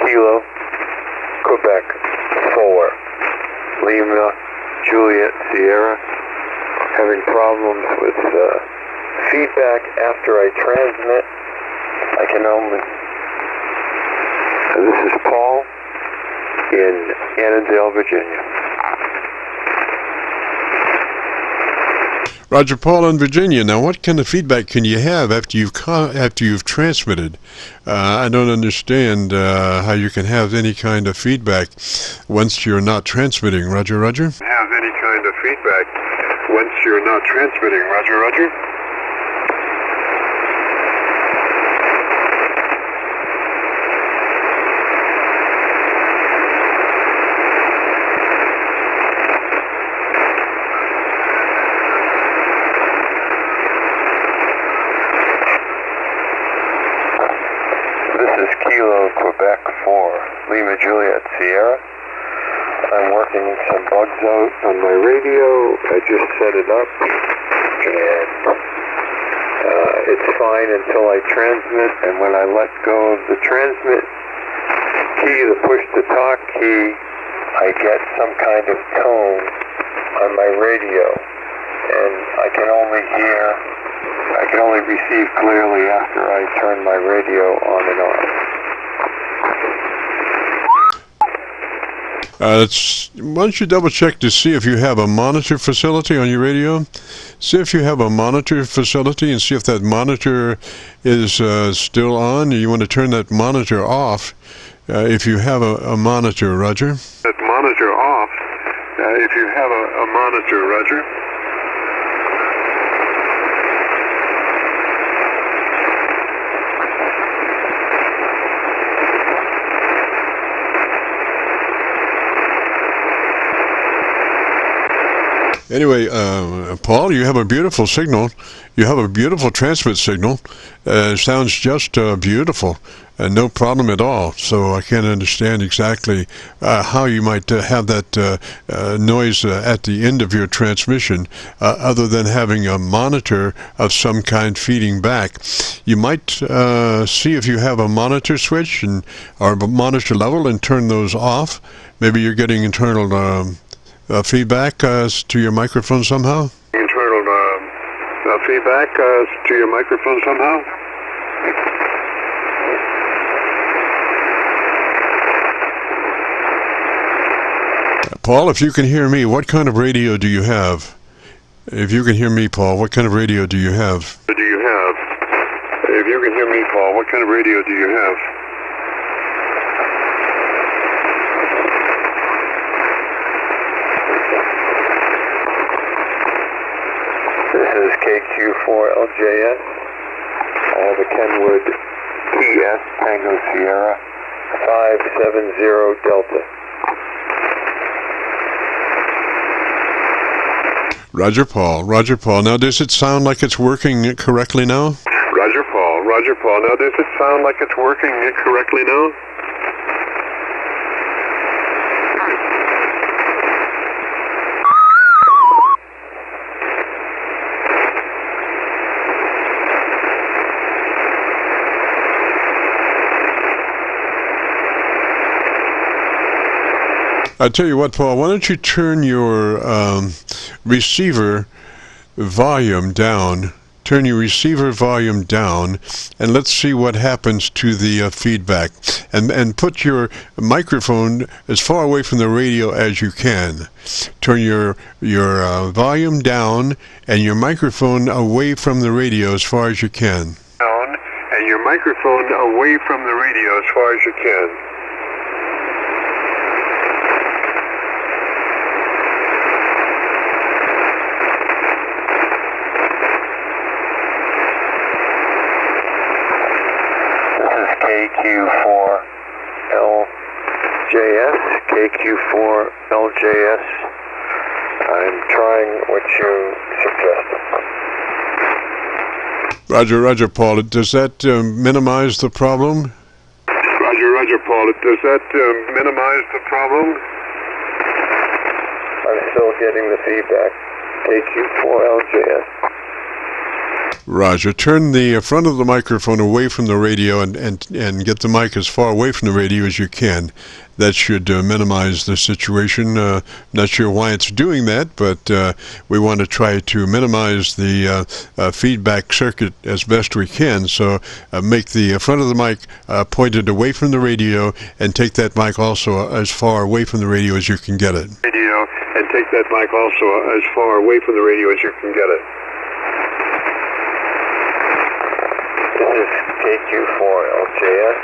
Kilo, Quebec 4. Lima, Juliet, Sierra. Having problems with feedback after I transmit. I can only... This is Paul in Annandale, Virginia. Roger, Paul in Virginia. Now, what kind of feedback can you have after you've transmitted? I don't understand how you can have any kind of feedback once you're not transmitting. Roger, Roger. Have any kind of feedback once you're not transmitting. Roger, Roger. Quebec 4, Lima, Juliet, Sierra. I'm working some bugs out on my radio. I just set it up, and it's fine until I transmit, and when I let go of the transmit key, the push-to-talk key, I get some kind of tone on my radio, and I can only receive clearly after I turn my radio on and off. Why don't you double check to see if you have a monitor facility on your radio? See if you have a monitor facility and see if that monitor is still on. You want to turn that monitor off if you have a monitor, Roger. That monitor off if you have a monitor, Roger. Anyway, Paul, you have a beautiful signal. You have a beautiful transmit signal. It sounds just beautiful and no problem at all. So I can't understand exactly how you might have that noise at the end of your transmission other than having a monitor of some kind feeding back. You might see if you have a monitor switch or a monitor level and turn those off. Maybe you're getting internal feedback to your microphone somehow? Internal feedback to your microphone somehow? Paul, if you can hear me, what kind of radio do you have? If you can hear me, Paul, what kind of radio do you have? If you can hear me, Paul, what kind of radio do you have? This is KQ4LJS. I have a Kenwood TS Tango Sierra 570 Delta. Roger, Paul. Roger, Paul. Now, does it sound like it's working correctly now? Roger, Paul. Roger, Paul. Now, does it sound like it's working correctly now? I tell you what, Paul, why don't you turn your receiver volume down turn your receiver volume down, and let's see what happens to the feedback. And put your microphone as far away from the radio as you can. Turn your volume down and your microphone away from the radio as far as you can. Down and your microphone away from the radio as far as you can. KQ4LJS, KQ4LJS. I'm trying what you suggested. Roger, Paul. Does that minimize the problem? Roger, Paul. Does that minimize the problem? I'm still getting the feedback. KQ4LJS. Roger. Turn the front of the microphone away from the radio and get the mic as far away from the radio as you can. That should minimize the situation. Not sure why it's doing that, but we want to try to minimize the feedback circuit as best we can. So make the front of the mic pointed away from the radio, and take that mic also as far away from the radio as you can get it. Radio, and take that mic also as far away from the radio as you can get it. This is KQ4LJS.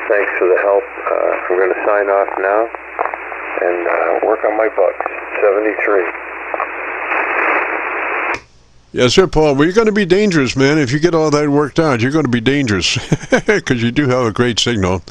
Thanks for the help. I'm going to sign off now and work on my bugs. 73. Yes, sir, Paul. Well, you're going to be dangerous, man. If you get all that worked out, you're going to be dangerous because you do have a great signal.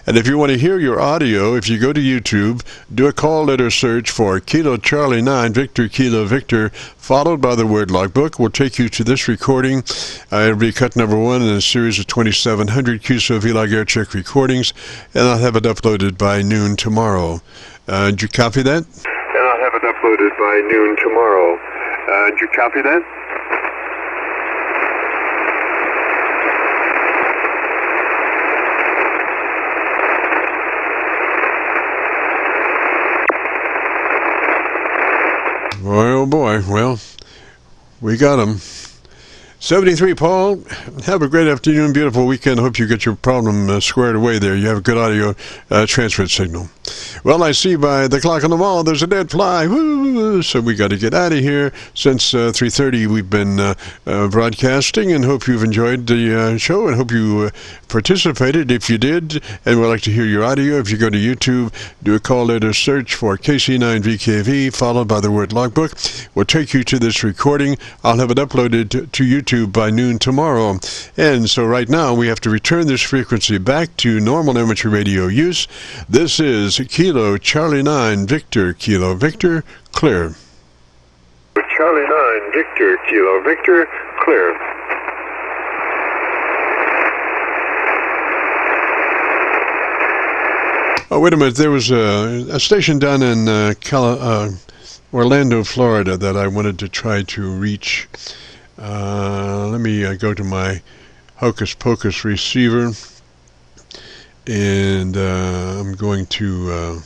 And if you want to hear your audio, if you go to YouTube, do a call letter search for Kilo Charlie 9, Victor Kilo Victor, followed by the word logbook. Will take you to this recording. It'll be cut number 1 in a series of 2,700 Qso-Vlog Aircheck recordings, and I'll have it uploaded by noon tomorrow. Did you copy that? And I'll have it uploaded by noon tomorrow. Did you copy that? Boy, oh boy. Well, we got him. 73, Paul. Have a great afternoon, beautiful weekend. Hope you get your problem squared away there. You have a good audio transfer signal. Well, I see by the clock on the wall there's a dead fly. Woo! So we got to get out of here. Since 3:30 we've been broadcasting, and hope you've enjoyed the show, and hope you participated. If you did and would like to hear your audio, if you go to YouTube, do a call letter search for KC9VKV followed by the word logbook. We'll take you to this recording. I'll have it uploaded to YouTube by noon tomorrow. And so right now we have to return this frequency back to normal amateur radio use. This is Kilo Charlie 9 Victor Kilo Victor, clear. Charlie 9 Victor Kilo Victor, clear. Oh, wait a minute. There was a station down in Orlando, Florida that I wanted to try to reach. Let me go to my Hocus Pocus receiver, and I'm going to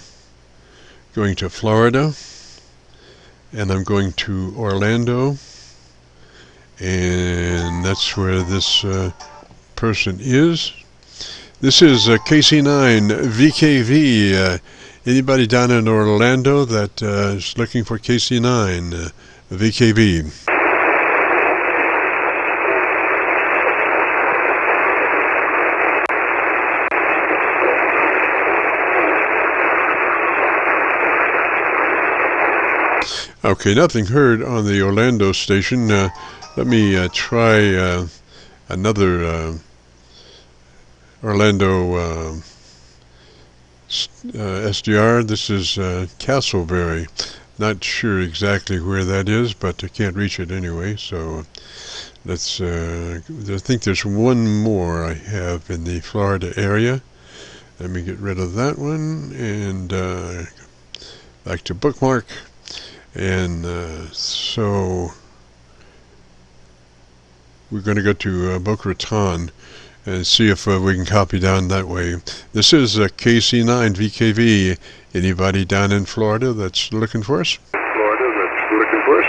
Florida, and I'm going to Orlando, and that's where this person is. This is KC9VKV. Anybody down in Orlando that is looking for KC9VKV? Okay, nothing heard on the Orlando station. Let me try another Orlando SDR. This is Castleberry. Not sure exactly where that is, but I can't reach it anyway. So let's. I think there's one more I have in the Florida area. Let me get rid of that one and back to bookmark. And so we're going to go to Boca Raton and see if we can copy down that way. This is KC9VKV. Anybody down in Florida that's looking for us? Florida that's looking for us?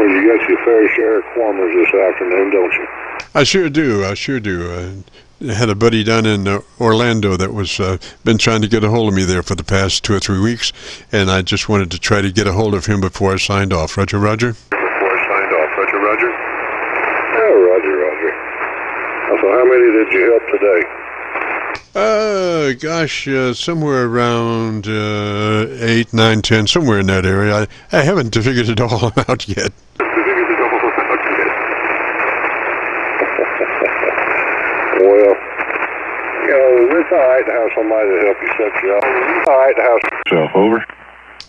Well, you got your fair share of Quormers this afternoon, don't you? I sure do. I sure do. I had a buddy down in Orlando that was been trying to get a hold of me there for the past 2 or 3 weeks, and I just wanted to try to get a hold of him before I signed off. Roger, Roger. Before I signed off. Roger, Roger. Oh, Roger, Roger. So how many did you help today? Gosh, somewhere around 8, 9, 10, somewhere in that area. I haven't figured it all out yet. Well, you know, it's all right to have somebody to help you set you up. It's all right to have yourself over.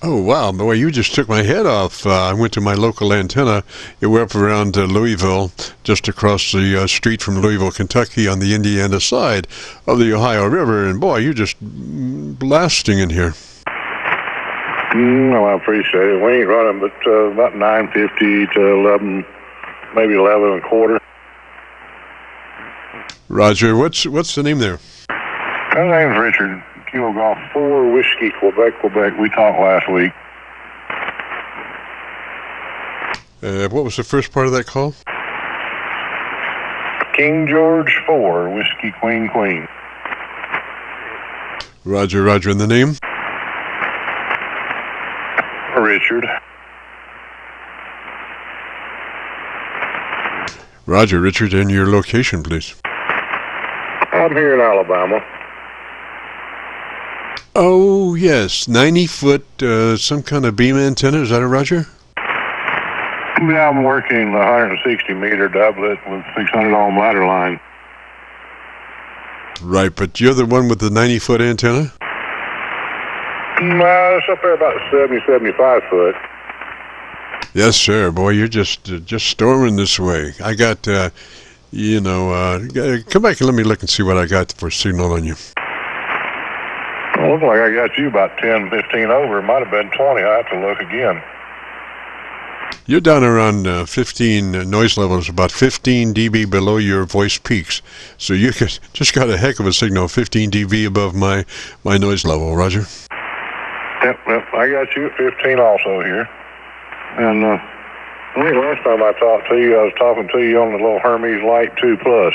Oh, wow. Boy, you just took my head off. I went to my local antenna. We're up around Louisville, just across the street from Louisville, Kentucky, on the Indiana side of the Ohio River. And, boy, you're just blasting in here. Well, I appreciate it. We ain't running but about 9:50 to 11, maybe 11 and a quarter. Roger. What's the name there? My name's Richard. Kilo Golf 4, Whiskey, Quebec, Quebec. We talked last week. What was the first part of that call? King George 4, Whiskey, Queen, Queen. Roger, Roger. And the name? Richard. Roger, Richard. And your location, please. I'm here in Alabama. Oh, yes. 90-foot, some kind of beam antenna. Is that a Roger? Yeah, I'm working the 160-meter doublet with 600-ohm ladder line. Right, but you're the one with the 90-foot antenna? No, it's up there about 70, 75 foot. Yes, sir. Boy, you're just storming this way. I got, come back and let me look and see what I got for signal on you. Well, looks like I got you about 10, 15 over. It might have been 20. I have to look again. You're down around 15 noise levels, about 15 dB below your voice peaks. So you just got a heck of a signal, 15 dB above my noise level, Roger. Yep, I got you at 15 also here. And I think last time I talked to you, I was talking to you on the little Hermes Light 2 Plus.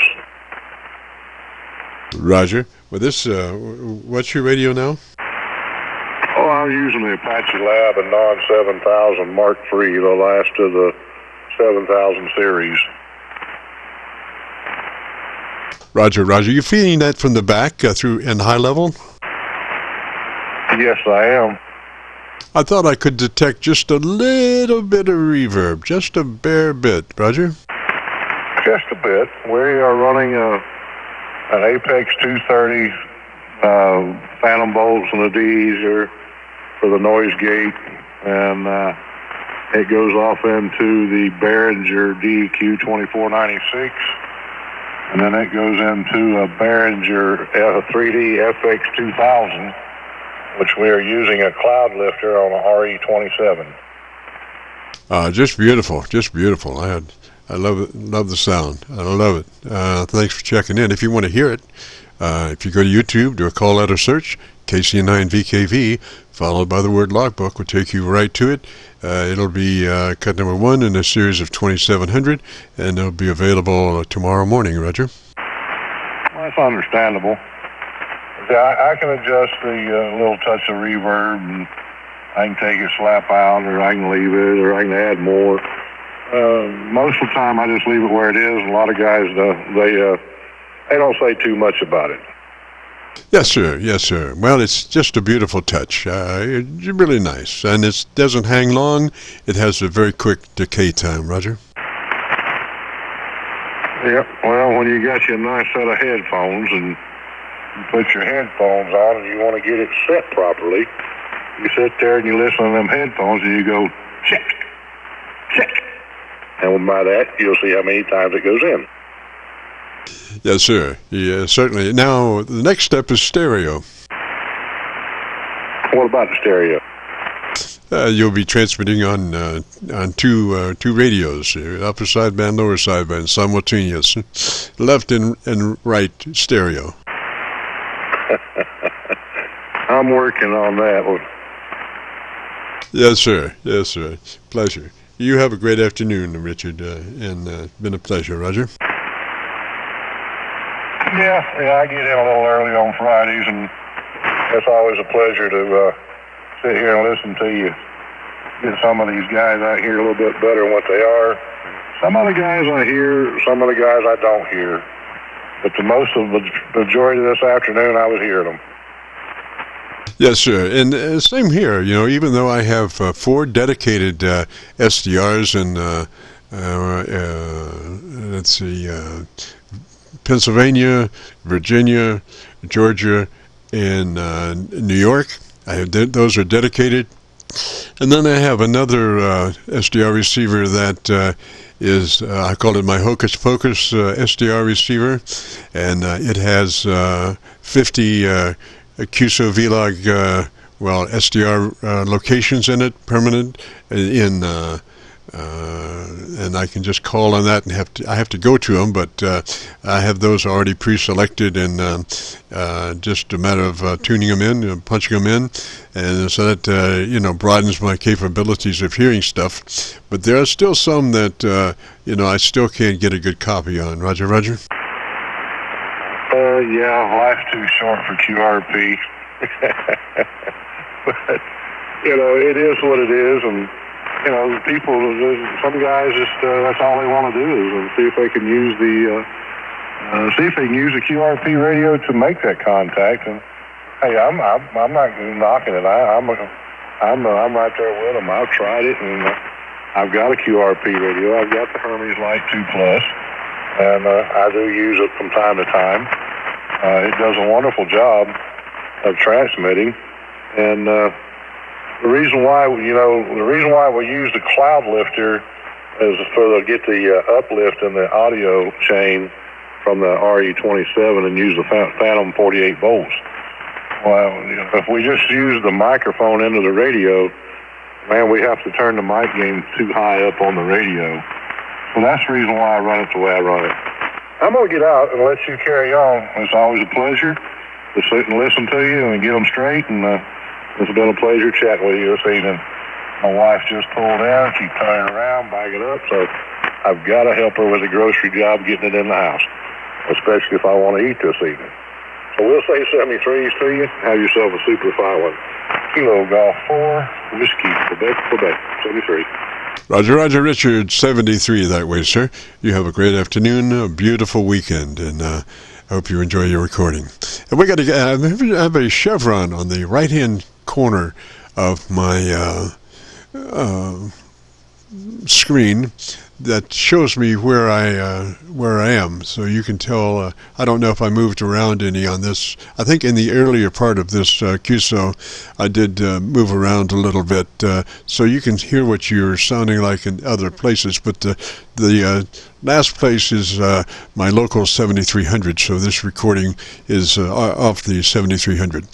Roger. Well, this, what's your radio now? Oh, I'm using the Apache Lab and Non-7000 Mark III, the last of the 7000 series. Roger, Roger. You feeding that from the back through in high level? Yes, I am. I thought I could detect just a little bit of reverb, just a bare bit. Roger? Just a bit. We are running an Apex 230 Phantom bolts and the D's are for the noise gate, and it goes off into the Behringer DEQ 2496, and then it goes into a Behringer 3D FX 2000, which we are using a cloud lifter on a RE27. Just beautiful, just beautiful. I love it, love the sound. I love it. Thanks for checking in. If you want to hear it, if you go to YouTube, do a call out or search, KC9VKV, followed by the word logbook, will take you right to it. It'll be cut number 1 in a series of 2700, and it'll be available tomorrow morning, Roger. Well, that's understandable. Yeah, I can adjust the little touch of reverb, and I can take a slap out, or I can leave it, or I can add more. Most of the time, I just leave it where it is. A lot of guys, they don't say too much about it. Yes, sir. Yes, sir. Well, it's just a beautiful touch. It's really nice, and it doesn't hang long. It has a very quick decay time, Roger. Yep. Well, when you got your nice set of headphones and you put your headphones on and you want to get it set properly, you sit there and you listen to them headphones and you go, check, check. And by that, you'll see how many times it goes in. Yes, sir. Yeah, certainly. Now, the next step is stereo. What about the stereo? You'll be transmitting on two radios, upper sideband, lower sideband, simultaneous, left and right stereo. I'm working on that one. Yes, sir. Yes, sir. Pleasure. You have a great afternoon, Richard, and been a pleasure, Roger. Yeah, I get in a little early on Fridays, and it's always a pleasure to sit here and listen to you. Get some of these guys out here a little bit better than what they are. Some of the guys I hear, some of the guys I don't hear. But the majority of this afternoon, I was hearing them. Yes, sir. And same here. You know, even though I have 4 dedicated SDRs in, let's see, Pennsylvania, Virginia, Georgia, and New York. Those are dedicated. And then I have another SDR receiver that is, I call it my Hocus Pocus SDR receiver, and it has 50 Qso-Vlog, SDR locations in it, permanent, and I can just call on that, and I have to go to them, but I have those already pre-selected, and just a matter of tuning them in, punching them in, and so that broadens my capabilities of hearing stuff. But there are still some that I still can't get a good copy on. Roger. Yeah, life's too short for QRP. But, it is what it is, and, people, some guys just, that's all they want to do is see if they can use the QRP radio to make that contact. And, hey, I'm not knocking it. I'm right there with them. I've tried it, and I've got a QRP radio. I've got the Hermes Light 2 Plus, and I do use it from time to time. It does a wonderful job of transmitting, and the reason why we use the cloud lifter is to get the uplift in the audio chain from the RE27 and use the Phantom 48 volts. Well, if we just use the microphone into the radio, man, we have to turn the mic gain too high up on the radio. So that's the reason why I run it the way I run it. I'm going to get out and let you carry on. It's always a pleasure to sit and listen to you and get them straight, and it's been a pleasure chatting with you this evening. My wife just pulled in. She's turning around, bagging up, so I've got to help her with the grocery job, getting it in the house, especially if I want to eat this evening. So we'll say 73s to you. Have yourself a super fine one. Kilo Golf 4, Whiskey, Quebec, 73. Roger, Richard, 73 that way, sir. You have a great afternoon, a beautiful weekend, and I hope you enjoy your recording. And we got to have a chevron on the right-hand corner of my screen that shows me where I am, so you can tell. I don't know if I moved around any on this. I think in the earlier part of this QSO, I did move around a little bit, so you can hear what you're sounding like in other places. But the last place is my local 7300, so this recording is off the 7300.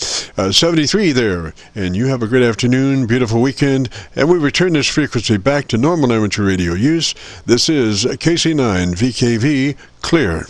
73 there, and you have a great afternoon, beautiful weekend, and we return this frequency back to normal amateur radio use. This is KC9VKV Clear.